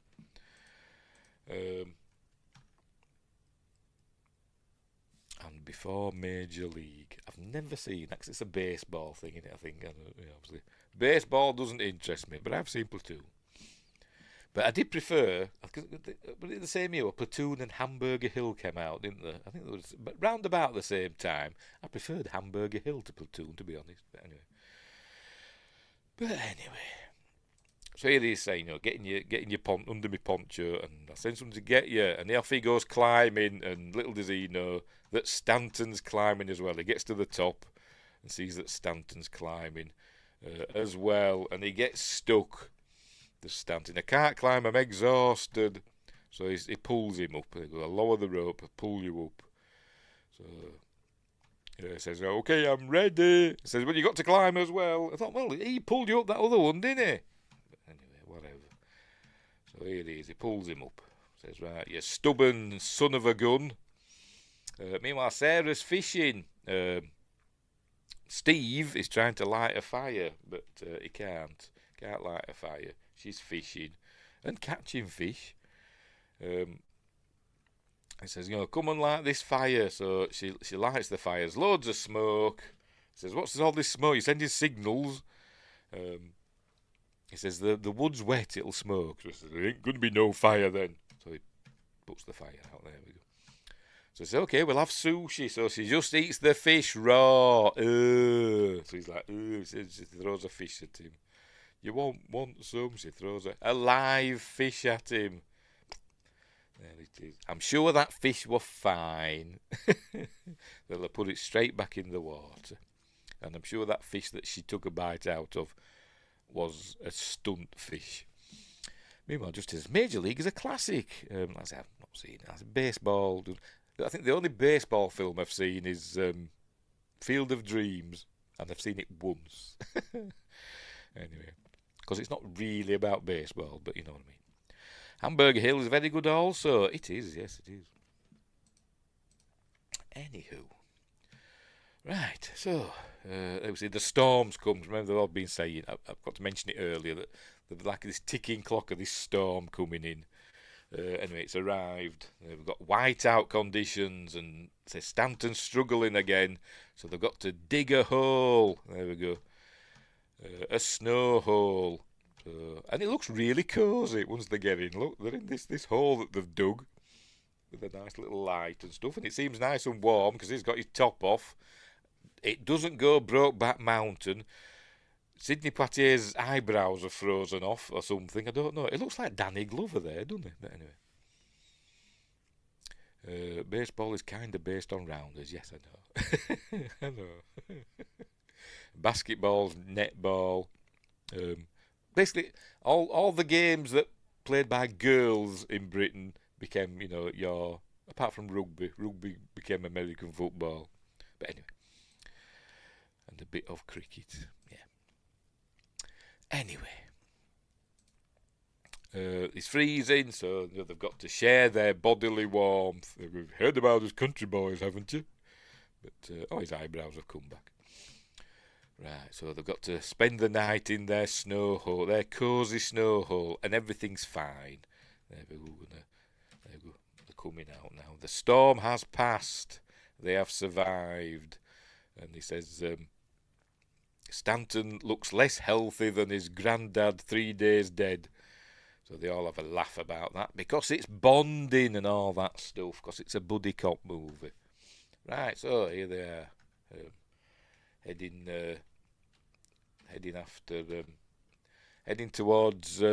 and before Major League. I've never seen that 'cause it's a baseball thing, innit? I think, obviously. Baseball doesn't interest me, but I've seen Platoon. But I did prefer, but in the same year, Platoon and Hamburger Hill came out, didn't they? I think it was, but round about the same time. I preferred Hamburger Hill to Platoon, to be honest. But anyway. So here he's saying, getting your under my poncho, and I send someone to get you, and off he goes climbing, and little does he know that Stanton's climbing as well. He gets to the top and sees that Stanton's climbing as well, and he gets stuck. The Stanton, I can't climb, I'm exhausted. So he pulls him up. He goes, I'll lower the rope, I'll pull you up. So he says, okay, I'm ready. He says, well, you got to climb as well. I thought, well, he pulled you up that other one, didn't he? But anyway, whatever. So here he is, he pulls him up. Says, right, you stubborn son of a gun. Meanwhile, Sarah's fishing. Steve is trying to light a fire, but he can't light a fire. She's fishing and catching fish. He says, come and light this fire. So she lights the fire. There's loads of smoke. He says, what's all this smoke? You're sending signals. He says, the wood's wet, it'll smoke. So he says, there ain't going to be no fire then. So he puts the fire out. There we go. So he says, okay, we'll have sushi. So she just eats the fish raw. So he's like, she throws a fish at him. You won't want some. She throws a live fish at him. There it is. I'm sure that fish was fine. They'll put it straight back in the water. And I'm sure that fish that she took a bite out of was a stunt fish. Meanwhile, just as Major League is a classic. Like I said, I've not seen it. That's baseball. I think the only baseball film I've seen is Field of Dreams. And I've seen it once. Anyway. Because it's not really about baseball, but you know what I mean. Hamburger Hill is very good also. It is, yes, it is. Anywho. Right, so, obviously the storms come. Remember, they've all been saying, I've got to mention it earlier, that there's like this ticking clock of this storm coming in. Anyway, it's arrived. We've got whiteout conditions, and say Stanton's struggling again, so they've got to dig a hole. There we go. A snow hole. And it looks really cosy once they get in. Look, they're in this hole that they've dug with a nice little light and stuff, and it seems nice and warm because he's got his top off. It doesn't go Brokeback Mountain. Sidney Poitier's eyebrows are frozen off or something. I don't know. It looks like Danny Glover there, doesn't it? But anyway. Baseball is kind of based on rounders. Yes, I know. I know. Basketball's netball. Basically, all the games that played by girls in Britain became, apart from rugby became American football. But anyway. And a bit of cricket. Yeah. Anyway. It's freezing, so they've got to share their bodily warmth. We've heard about us country boys, haven't you? But, his eyebrows have come back. Right, so they've got to spend the night in their snow hole, their cosy snow hole, and everything's fine. There we go. They're coming out now. The storm has passed. They have survived. And he says, Stanton looks less healthy than his granddad 3 days dead. So they all have a laugh about that, because it's bonding and all that stuff, because it's a buddy cop movie. Right, so here they are, heading towards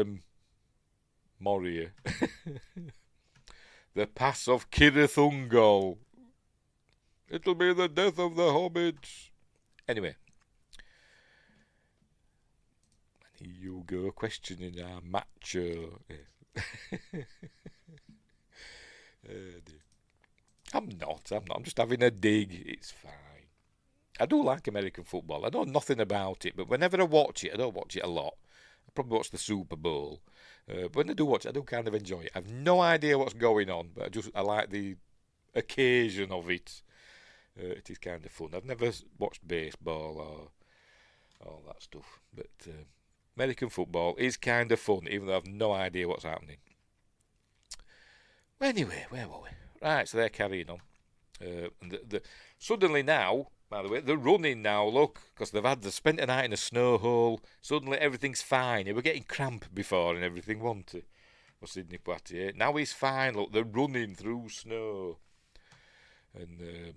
Moria. The pass of Kirith Ungol. It'll be the death of the hobbits. Anyway. And here you go, questioning our macho. I'm not. I'm just having a dig. It's fine. I do like American football. I know nothing about it, but whenever I watch it, I don't watch it a lot. I probably watch the Super Bowl. But when I do watch it, I do kind of enjoy it. I have no idea what's going on, but I like the occasion of it. It is kind of fun. I've never watched baseball or all that stuff, but American football is kind of fun, even though I have no idea what's happening. Well, anyway, where were we? Right, so they're carrying on. And suddenly now, by the way, they're running now, look, because they've spent a night in a snow hole. Suddenly everything's fine. They were getting cramp before and everything, wasn't it? For Sidney Poitier. Now he's fine, look, they're running through snow. And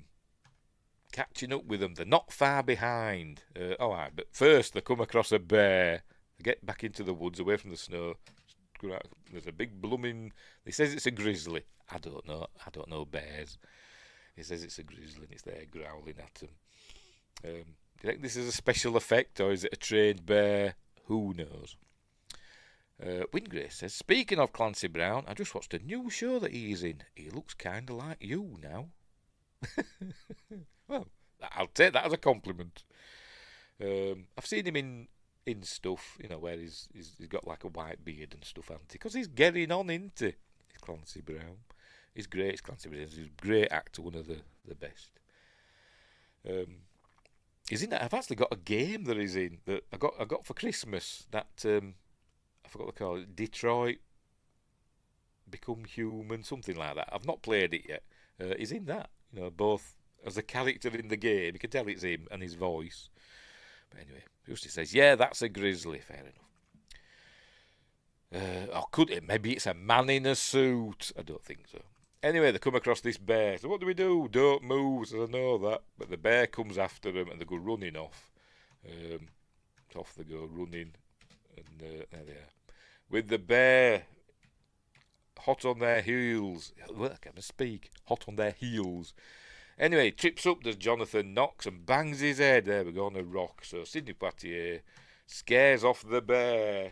catching up with them. They're not far behind. All right, but first they come across a bear. They get back into the woods, away from the snow. There's a big blooming... He says it's a grizzly. I don't know bears. He says it's a grizzly and it's there growling at them. Do you think this is a special effect or is it a trained bear? Who knows? Wingrace says, speaking of Clancy Brown, I just watched a new show that he's in. He looks kind of like you now. Well, I'll take that as a compliment. I've seen him in stuff, where he's got like a white beard and stuff, hasn't he? Because he's getting on, isn't he? Clancy Brown. He's great, Clancy Brown. He's a great actor, one of the best. He's in that. I've actually got a game that he's in that I got for Christmas. That I forgot what they call it. Detroit Become Human, something like that. I've not played it yet. He's in that. Both as a character in the game. You can tell it's him and his voice. But anyway, Justy says, yeah, that's a grizzly. Fair enough. Or could it? Maybe it's a man in a suit. I don't think so. Anyway, they come across this bear. So what do? Don't move. So I know that. But the bear comes after them and they go running off. Off they go running. And there they are. With the bear hot on their heels. Well, I can't speak. Hot on their heels. Anyway, trips up, there's Jonathan, knocks and bangs his head. There we go, on a rock. So Sidney Poitier scares off the bear.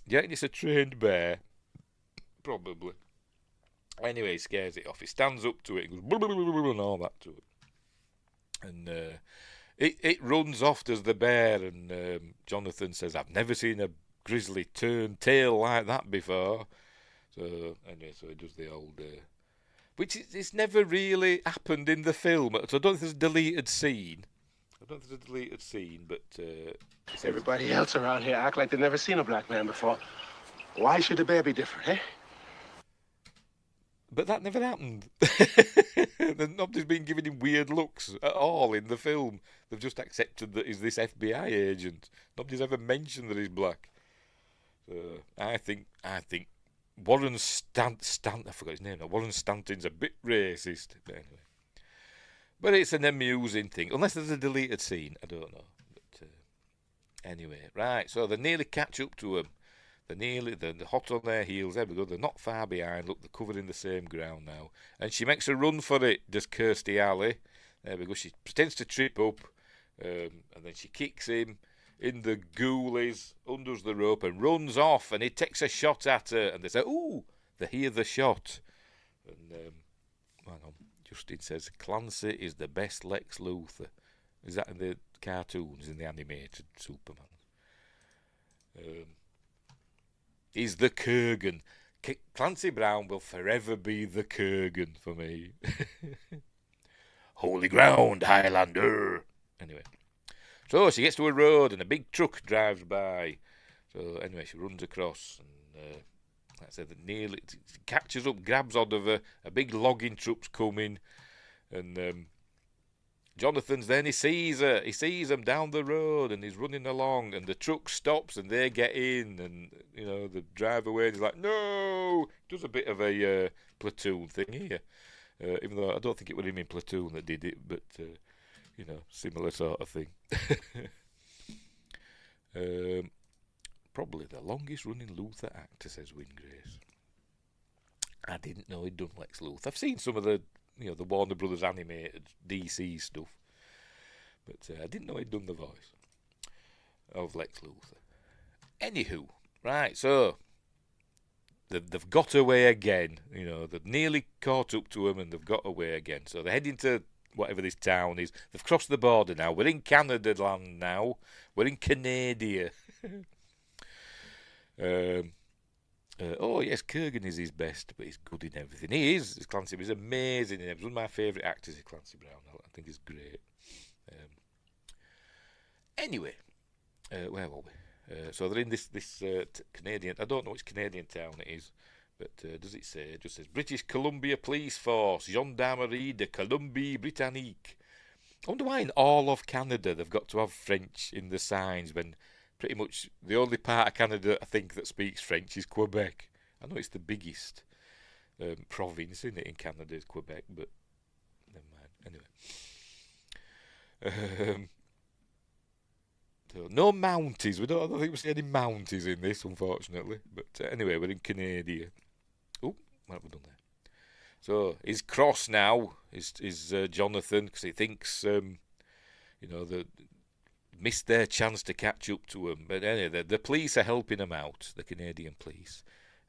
Yeah, it's a trained bear. Probably. Anyway, he scares it off. He stands up to it and goes and all that to it. And it runs off, does the bear, and Jonathan says, I've never seen a grizzly turn tail like that before. So anyway, so he does the old which it's never really happened in the film, so I don't think there's a deleted scene. But everybody else around here act like they've never seen a black man before. Why should the bear be different, eh? But that never happened. Nobody's been giving him weird looks at all in the film. They've just accepted that he's this FBI agent. Nobody's ever mentioned that he's black. I think Warren I forgot his name now. Warren Stanton's a bit racist. But anyway. But it's an amusing thing. Unless there's a deleted scene. I don't know. But anyway, right. So they nearly catch up to him. They're hot on their heels. There we go. They're not far behind. Look, they're covered in the same ground now. And she makes a run for it, does Kirstie Alley. There we go. She pretends to trip up. And then she kicks him in the ghoulies, unders the rope and runs off. And he takes a shot at her. And they say, ooh, they hear the shot. And, hang on. Justin says, Clancy is the best Lex Luthor. Is that in the cartoons, in the animated Superman? He's the Kurgan. Clancy Brown will forever be the Kurgan for me. Holy ground, Highlander. Anyway. So she gets to a road and a big truck drives by. So anyway, she runs across and like I said, nearly catches up, grabs hold of her. A big logging truck's coming, and Jonathan's then. He sees her. He sees them down the road, and he's running along. And the truck stops, and they get in, and the driver away. He's like, "No!" Does a bit of a Platoon thing here, even though I don't think it was him in Platoon that did it, but similar sort of thing. Probably the longest running Luthor actor, says Wingrace. I didn't know he'd done Lex Luthor. I've seen some of the the Warner Brothers animated DC stuff, but I didn't know he'd done the voice of Lex Luthor. Anywho, right, so they've got away again. They've nearly caught up to him and they've got away again. So they're heading to whatever this town is. They've crossed the border now. We're in Canada land now. We're in Canada. Oh yes, Kurgan is his best, but he's good in everything. He is. Clancy is amazing in everything. One of my favourite actors is Clancy Brown. I think he's great. Anyway, where were we? So they're in this Canadian. I don't know which Canadian town it is, but does it say? It just says British Columbia Police Force, Gendarmerie de Colombie-Britannique. I wonder why in all of Canada they've got to have French in the signs when pretty much the only part of Canada I think that speaks French is Quebec. I know it's the biggest province in Canada is Quebec, but never mind. Anyway. So no Mounties. I don't think we see any Mounties in this, unfortunately. But anyway, we're in Canada. Oh, what have we done there? So he's cross now, is Jonathan, because he thinks, they missed their chance to catch up to him. But anyway, the police are helping him out, the Canadian police.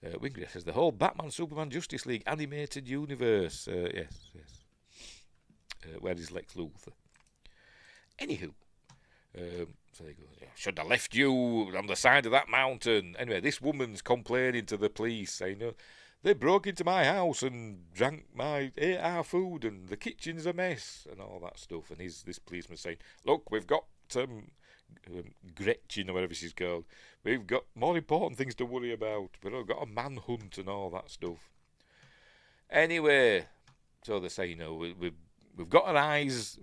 Wingray says the whole Batman, Superman, Justice League animated universe. Yes. Where is Lex Luthor? Anywho. So they go, should have left you on the side of that mountain. Anyway, this woman's complaining to the police, saying, they broke into my house and ate our food, and the kitchen's a mess, and all that stuff. And this policeman saying, look, we've got Gretchen, or whatever she's called. We've got more important things to worry about. We've got a manhunt and all that stuff. Anyway, so they say, we've got our eyes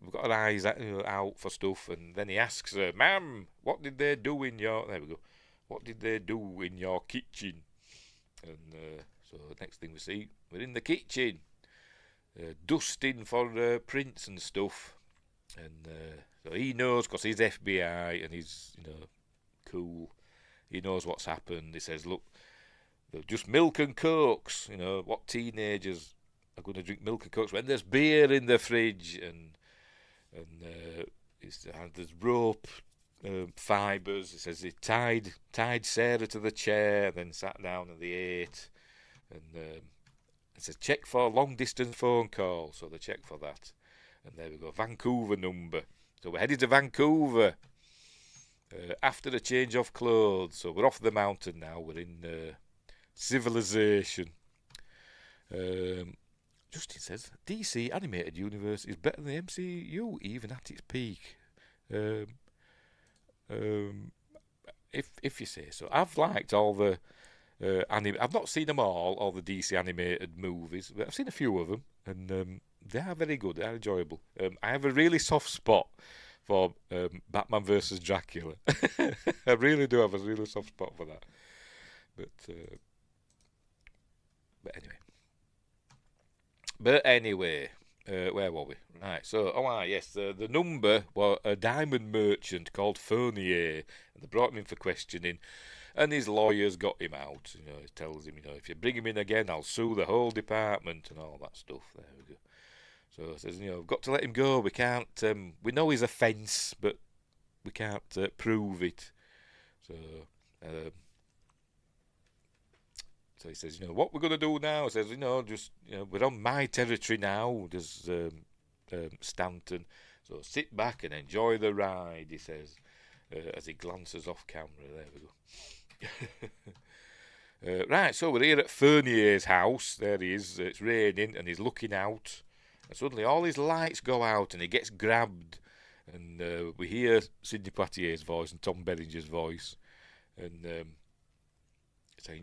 out for stuff, and then he asks her, ma'am, what did they do in your... There we go. What did they do in your kitchen? And so next thing we see, we're in the kitchen, dusting for prints and stuff. And so he knows, because he's FBI, and he's, cool. He knows what's happened. He says, look, they're just milk and cokes. What teenagers are going to drink milk and cokes when there's beer in the fridge, and there's rope fibres. It says he tied Sarah to the chair, then sat down and they ate, and it says check for long distance phone call, so they check for that, and there we go, Vancouver number. So we're headed to Vancouver after a change of clothes. So we're off the mountain now. We're in civilization. Justin says, DC animated universe is better than the MCU, even at its peak. If you say so. I've liked all the I've not seen them all the DC animated movies, but I've seen a few of them, and they are very good. They are enjoyable. I have a really soft spot for Batman versus Dracula. I really do have a really soft spot for that. But anyway, where were we? Right, so, yes, the number was a diamond merchant called Fournier, and they brought him in for questioning, and his lawyers got him out. He tells him, if you bring him in again, I'll sue the whole department and all that stuff. There we go. So it says, we've got to let him go. We can't, we know he's a fence, but we can't prove it. So, so he says, what we're going to do now? He says, we're on my territory now. There's Stanton. So sit back and enjoy the ride, he says, as he glances off camera. There we go. Right, so we're here at Fournier's house. There he is. It's raining, and he's looking out. And suddenly all his lights go out, and he gets grabbed. And we hear Sidney Poitier's voice and Tom Berenger's voice. And saying,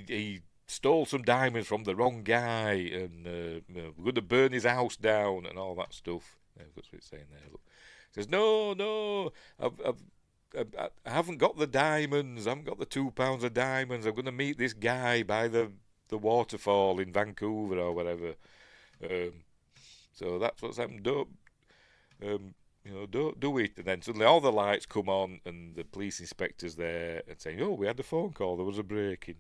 he stole some diamonds from the wrong guy, and we're going to burn his house down and all that stuff. That's what it's saying there. Look. He says, no, I haven't got the diamonds. I haven't got the £2 of diamonds. I'm going to meet this guy by the waterfall in Vancouver or whatever. So that's what's happened. Don't do it. And then suddenly all the lights come on, and the police inspector's there and saying, we had a phone call. There was a break-in.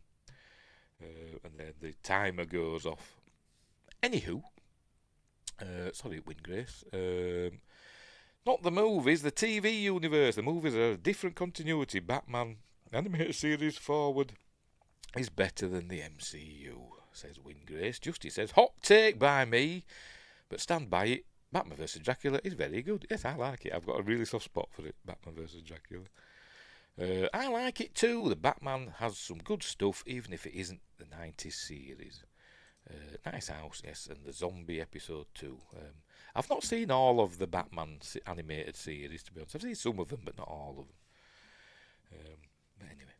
And then the timer goes off. Anywho, sorry, Windgrace. Not the movies, the TV universe. The movies are a different continuity. Batman animated series forward is better than the MCU, says Windgrace. Justy says, hot take by me, but stand by it. Batman vs. Dracula is very good. Yes, I like it. I've got a really soft spot for it, Batman vs. Dracula. I like it too. The Batman has some good stuff, even if it isn't the 90s series. Nice house, yes, and the zombie episode too. I've not seen all of the Batman animated series, to be honest. I've seen some of them, but not all of them. Anyway.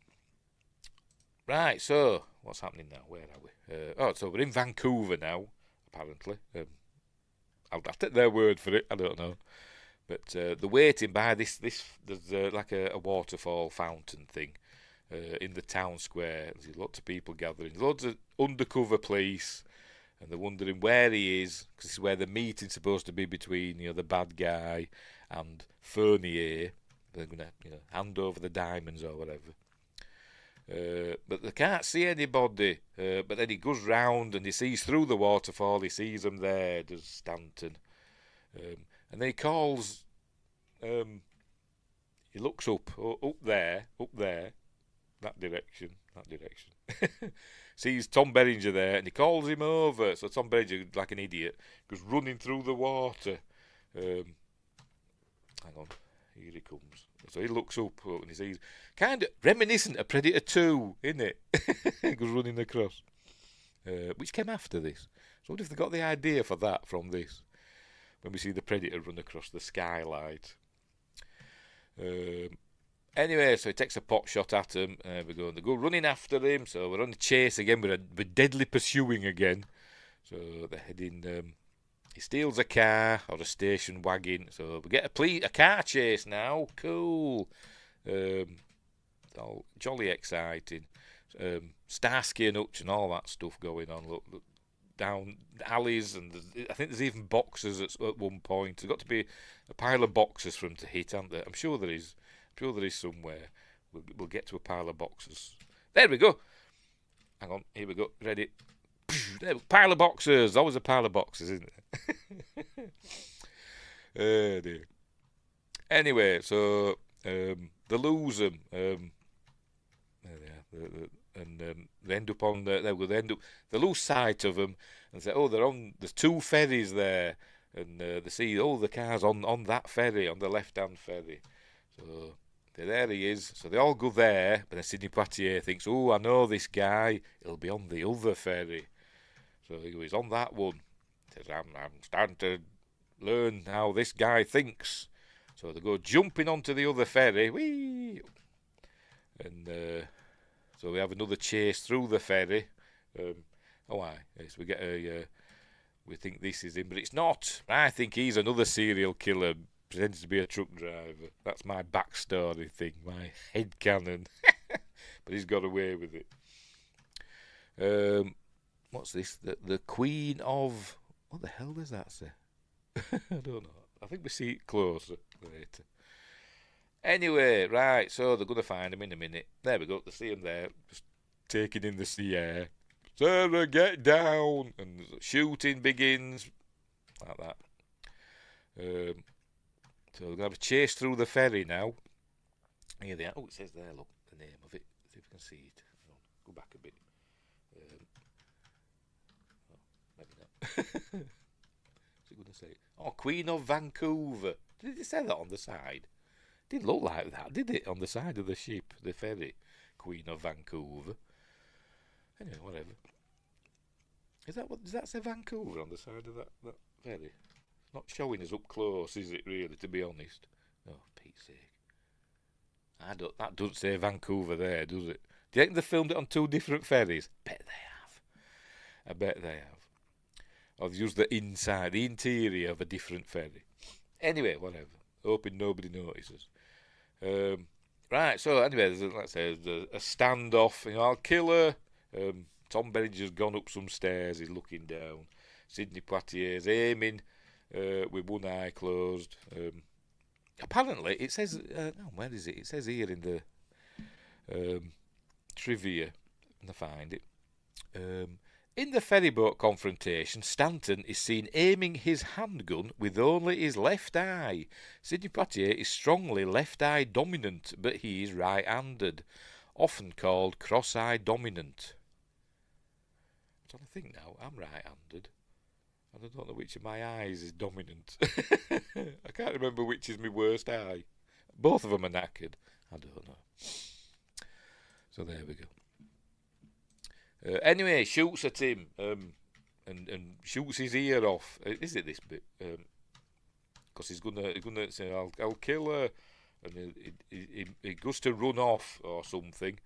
Right, so what's happening now? Where are we? So we're in Vancouver now, apparently. I'll take their word for it. I don't know. But they're waiting by this there's like a waterfall fountain thing in the town square. There's lots of people gathering, loads of undercover police, and they're wondering where he is, because this is where the meeting's supposed to be between the bad guy and Fernier. They're going to hand over the diamonds or whatever. But they can't see anybody. But then he goes round and he sees through the waterfall. He sees them there. Does Stanton? And then he calls. He looks up there, that direction. Sees Tom Berenger there, and he calls him over. So Tom Berenger, like an idiot, goes running through the water. Hang on, here he comes. So he looks up and he sees, kind of reminiscent of Predator 2, isn't it? He goes running across. Which came after this. So what if they got the idea for that from this? When we see the Predator run across the skylight. Anyway, so he takes a pot shot at him. They go running after him. So we're on the chase again. We're deadly pursuing again. So they're heading. He steals a car or a station wagon. So we get a car chase now. Cool. All jolly exciting. Starsky and Hutch and all that stuff going on. Look down alleys, and I think there's even boxes at one point. There's got to be a pile of boxes for him to hit, aren't there? I'm sure there is. Somewhere. We'll get to a pile of boxes. There we go. Hang on. Here we go. Ready. There, pile of boxes. Always a pile of boxes, isn't it? Oh dear. Anyway, so they lose them. There they are. They end up on the. They lose sight of them and say, "Oh, there's two ferries there," and they see, the car's on that ferry, on the left-hand ferry. So there he is. So they all go there, but then Sidney Poitier thinks, "Oh, I know this guy. He'll be on the other ferry." So he's on that one. He says, "I'm starting to learn how this guy thinks." So they go jumping onto the other ferry. Whee! And so we have another chase through the ferry. Yes, we get we think this is him, but it's not. I think he's another serial killer, pretends to be a truck driver. That's my backstory thing, my headcanon. But he's got away with it. What's this? The Queen of... What the hell does that say? I don't know. I think we see it closer later. Anyway, right, so they're going to find him in a minute. There we go, they see him there, just taking in the sea air. "Sarah, get down!" And shooting begins, like that. So we're going to have a chase through the ferry now. Here they are. Oh, it says there, look, the name of it. See if we can see it. Go back a bit. Maybe not. What's it going to say? Oh, Queen of Vancouver. Did it say that on the side? Didn't look like that, did it? On the side of the ship, the ferry, Queen of Vancouver. Anyway, whatever. Does that say Vancouver on the side of that ferry? It's not showing us up close, is it? Really, to be honest. Oh, Pete's sake! That doesn't say Vancouver there, does it? Do you think they filmed it on two different ferries? Bet they have. I bet they have. Or they've used the interior of a different ferry. Anyway, whatever. Hoping nobody notices. Right, so anyway, there's a standoff. I'll kill her. Tom Berenger's gone up some stairs. He's looking down. Sidney Poitier's aiming with one eye closed. Apparently, it says... where is it? It says here in the trivia. And I find it. In the ferryboat confrontation, Stanton is seen aiming his handgun with only his left eye. Sidney Poitier is strongly left-eye dominant, but he is right-handed, often called cross-eye dominant. I'm trying to think now. I'm right-handed. I don't know which of my eyes is dominant. I can't remember which is my worst eye. Both of them are knackered. I don't know. So there we go. Anyway, shoots at him and shoots his ear off. Is it this bit? Because he's gonna say, I'll kill her. and he goes to run off or something,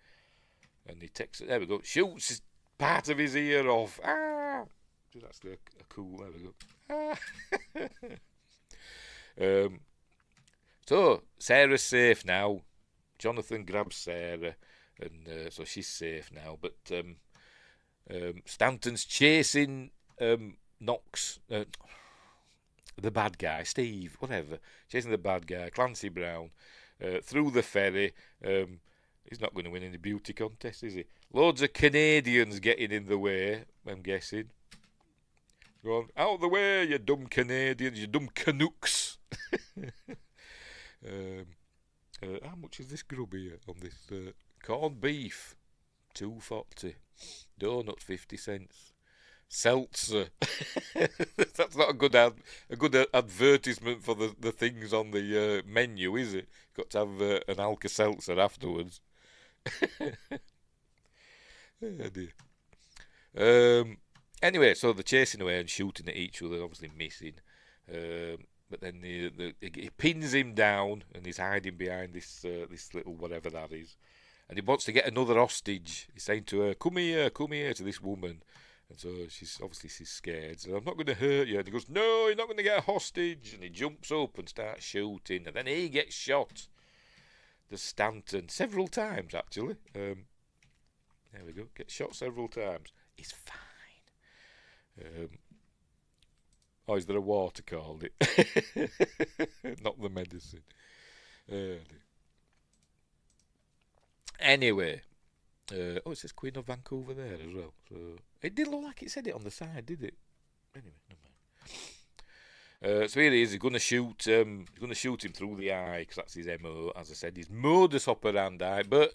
and he takes it. There we go. Shoots part of his ear off. Ah, that's a cool. There we go. Ah. So Sarah's safe now. Jonathan grabs Sarah, and so she's safe now. But Stanton's chasing Knox, the bad guy, Steve, whatever, chasing the bad guy, Clancy Brown, through the ferry. He's not going to win any beauty contest, is he? Loads of Canadians getting in the way, I'm guessing. Going, out of the way, you dumb Canadians, you dumb Canucks. How much is this grub here on this corned beef? $2.40. Donut 50 cents. Seltzer. That's not a good advertisement for the things on the menu, is it? Got to have an Alka-Seltzer afterwards. Oh dear. Anyway, so they're chasing away and shooting at each other, obviously missing. But then he pins him down, and he's hiding behind this little whatever that is. And he wants to get another hostage. He's saying to her, come here, to this woman. And so she's scared. So, I'm not going to hurt you. And he goes, no, you're not going to get a hostage. And he jumps up and starts shooting. And then he gets shot. The Stanton, several times, actually. There we go. Gets shot several times. He's fine. Or is there a water called it? Not the medicine. Anyway. It says Queen of Vancouver there as well. So it didn't look like it said it on the side, did it? Anyway, never mind. So here he is. He's going to shoot him through the eye, because that's his MO. As I said, his modus operandi. But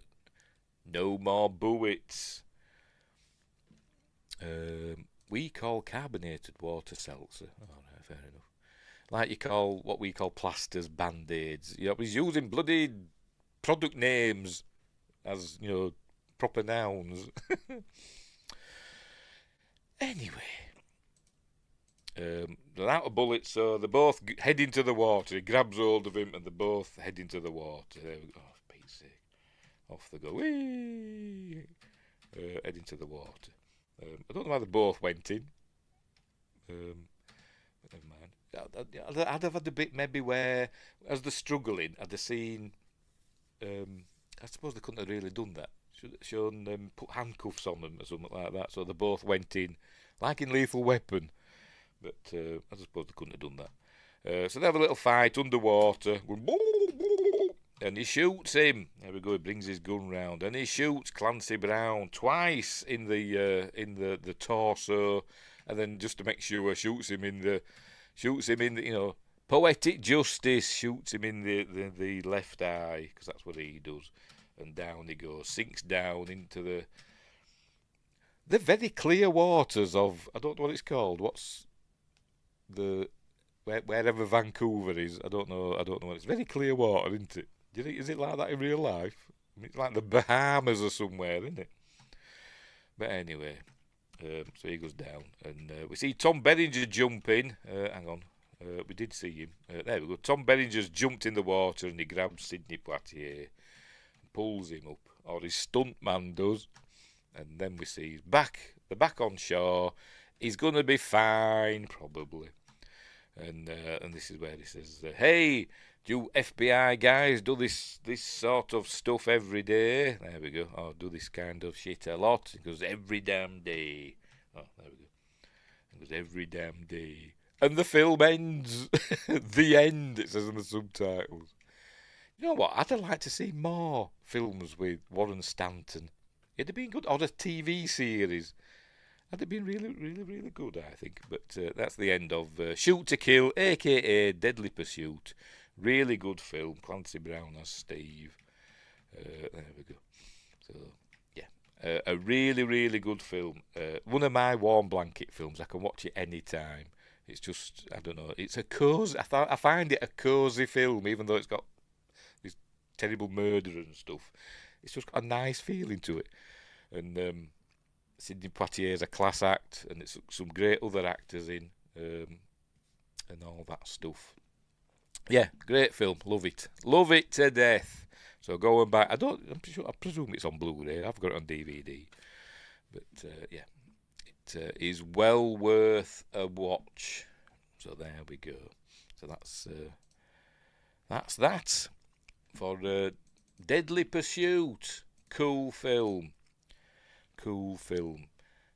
no more bullets. We call carbonated water seltzer. Oh, right, fair enough. Like you call what we call plasters band-aids. You know, he's using bloody product names as, proper nouns. Anyway, they're out of bullets, so they're both heading to the water. He grabs hold of him, and they're both heading to the water. There we go. Oh, for Pete's sake. Off they go. Whee! Heading to the water. I don't know how they both went in. Never mind. I'd have had a bit maybe where, as they're struggling, I'd have seen. I suppose they couldn't have really done that. Should have put handcuffs on them or something like that, so they both went in, like in Lethal Weapon. But I suppose they couldn't have done that. So they have a little fight underwater, and he shoots him. There we go. He brings his gun round, and he shoots Clancy Brown twice in the torso, and then just to make sure, shoots him in the poetic justice. Shoots him in the left eye, because that's what he does. And down he goes, sinks down into the very clear waters of, I don't know what it's called. What's wherever Vancouver is? I don't know. It's very clear water, isn't it? Do you think, is it like that in real life? I mean, it's like the Bahamas or somewhere, isn't it? But anyway, so he goes down, and we see Tom Berenger jump in. Hang on, we did see him. There we go. Tom Berenger's jumped in the water, and he grabs Sidney Poitier. Pulls him up, or his stuntman does, and then we see he's back. They're back on shore. He's gonna be fine, probably. And this is where he says, "Hey, do you FBI guys do this sort of stuff every day?" There we go. Oh, do this kind of shit a lot. He goes, every damn day. Oh, there we go. He goes, every damn day. And the film ends. The end. It says in the subtitles. You know what? I'd like to see more films with Warren Stanton. It'd have been good. Or a TV series. That'd have been really, really, really good, I think. But that's the end of Shoot to Kill, a.k.a. Deadly Pursuit. Really good film. Clancy Brown as Steve. There we go. So, yeah. A really, really good film. One of my warm blanket films. I can watch it any time. It's just, I don't know. It's a cosy. I find it a cosy film, even though it's got terrible murder and stuff. It's just got a nice feeling to it. And Sidney Poitier is a class act, and it's some great other actors in, and all that stuff. Yeah, great film. Love it. Love it to death. So go and buy. I presume it's on Blu-ray. I've got it on DVD. But yeah, it is well worth a watch. So there we go. So that's that for Deadly Pursuit. Cool film. Cool film.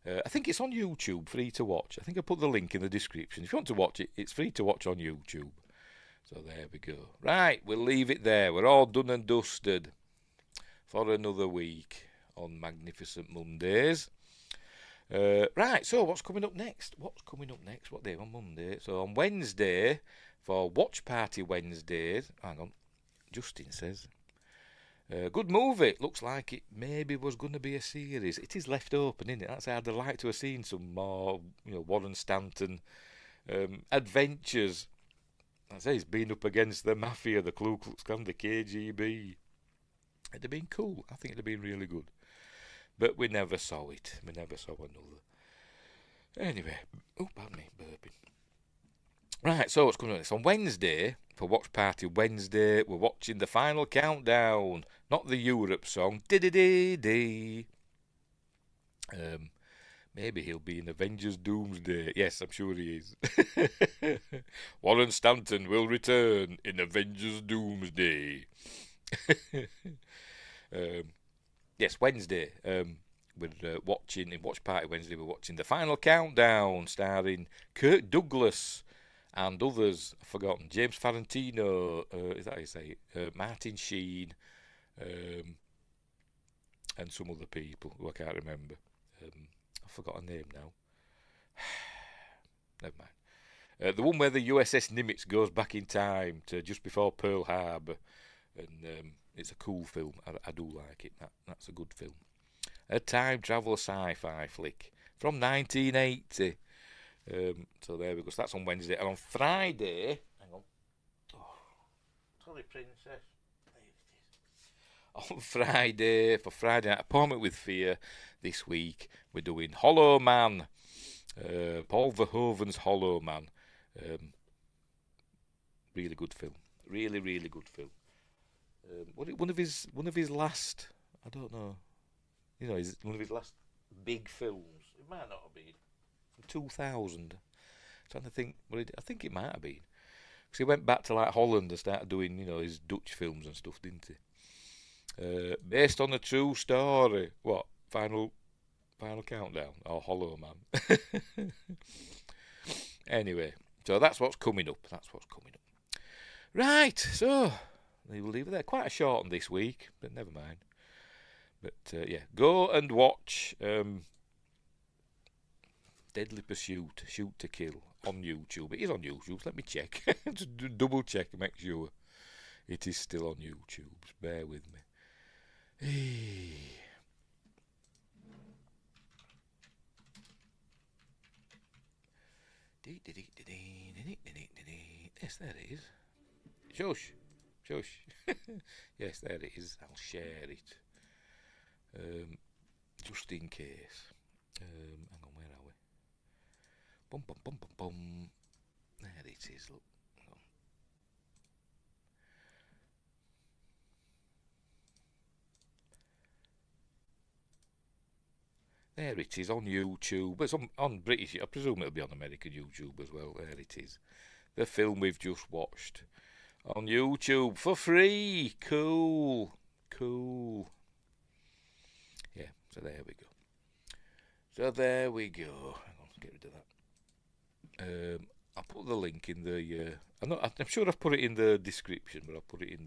I think it's on YouTube, free to watch. I think I put the link in the description. If you want to watch it, it's free to watch on YouTube. So there we go. Right, we'll leave it there. We're all done and dusted for another week on Magnificent Mondays. Right, so what's coming up next? What day? On Monday. So on Wednesday, for Watch Party Wednesdays, hang on, Justin says, good movie. Looks like it maybe was going to be a series. It is left open, isn't it? That's I'd like to have seen some more, Warren Stanton adventures. I say he's been up against the Mafia, the Ku Klux Klan, the KGB. It'd have been cool. I think it'd have been really good. But we never saw it. We never saw another. Anyway, pardon me, burping. Right, so what's coming on next? On Wednesday, for Watch Party Wednesday, we're watching The Final Countdown. Not the Europe song. Dee-dee-dee-dee. Maybe he'll be in Avengers Doomsday. Yes, I'm sure he is. Warren Stanton will return in Avengers Doomsday. Yes, Wednesday. We're watching, in Watch Party Wednesday, we're watching The Final Countdown, starring Kirk Douglas and others. I've forgotten. James Farentino, is that how you say it? Martin Sheen, and some other people who I can't remember. I've forgotten her name now. Never mind. The one where the USS Nimitz goes back in time to just before Pearl Harbor, and it's a cool film. I do like it. That's a good film. A time travel sci-fi flick from 1980. So there we go. So that's on Wednesday. And on Friday, hang on. Oh, sorry, Princess. On Friday, for Friday Night Appointment with Fear, this week we're doing Hollow Man. Paul Verhoeven's Hollow Man. Really good film. Really, really good film. One of his last, I don't know. Is one of his last big films. It might not have been. 2000. Trying to think. I think it might have been. Because he went back to like Holland and started doing, his Dutch films and stuff, didn't he? Based on a true story. What? Final Countdown or Hollow Man. Anyway, so that's what's coming up. Right, so we'll leave it there. Quite a short one this week, but never mind. But yeah, go and watch Deadly Pursuit, Shoot to Kill on YouTube. It is on YouTube, so let me check. Just double check and make sure it is still on YouTube. Just bear with me. Yes, there it is. Shush. Yes, there it is. I'll share it. Just in case. Hang on, where are we? Bum bum bum bum bum. There it is. Look. Hang on. There it is on YouTube. It's on British. I presume it'll be on American YouTube as well. There it is. The film we've just watched on YouTube for free. Cool. Yeah, so there we go. Hang on, let's get rid of that. I'll put the link in the. I'm sure I've put it in the description, but I'll put it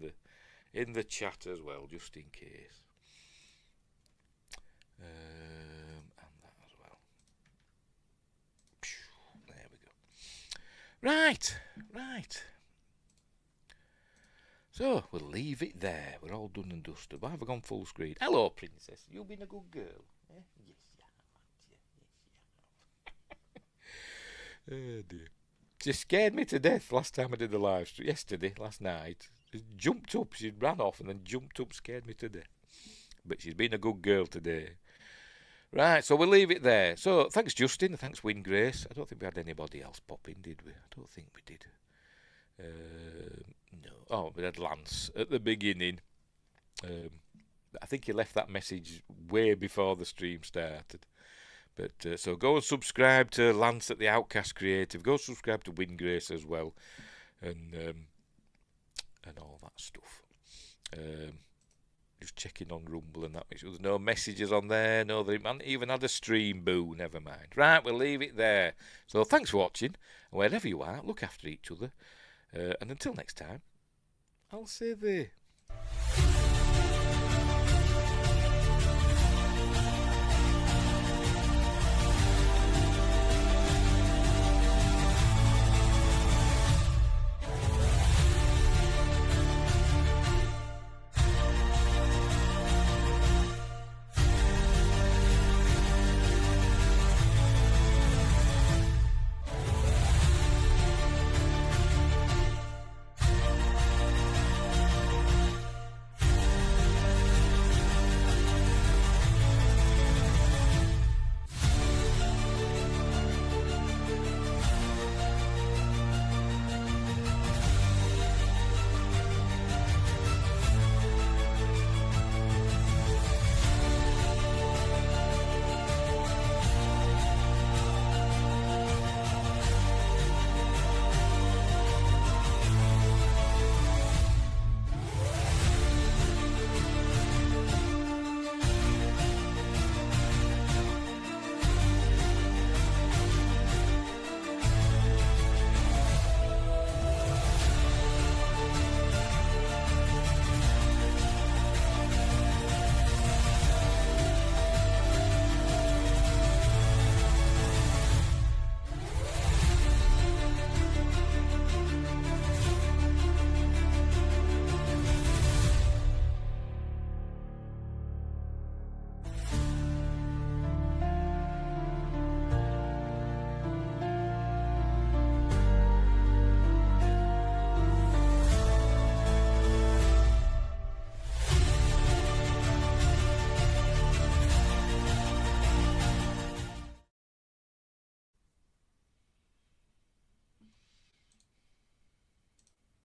in the chat as well, just in case. And that as well. There we go. Right. So, we'll leave it there. We're all done and dusted. Why have I gone full screen? Hello, Princess. You've been a good girl. Eh? Yes, you have. Oh, dear. She scared me to death last time I did the live stream. Last night. She jumped up. She ran off and then jumped up, scared me to death. But she's been a good girl today. Right, so we'll leave it there. So, thanks, Justin. Thanks, Win Grace. I don't think we had anybody else pop in, did we? I don't think we did. No. Oh, we had Lance at the beginning. I think he left that message way before the stream started. But so go and subscribe to Lance at the Outcast Creative. Go subscribe to Windgrace as well, and all that stuff. Just checking on Rumble and that. Make sure there's no messages on there. No, they haven't even had a stream. Boo. Never mind. Right, we'll leave it there. So thanks for watching. Wherever you are, look after each other. And until next time, I'll say there.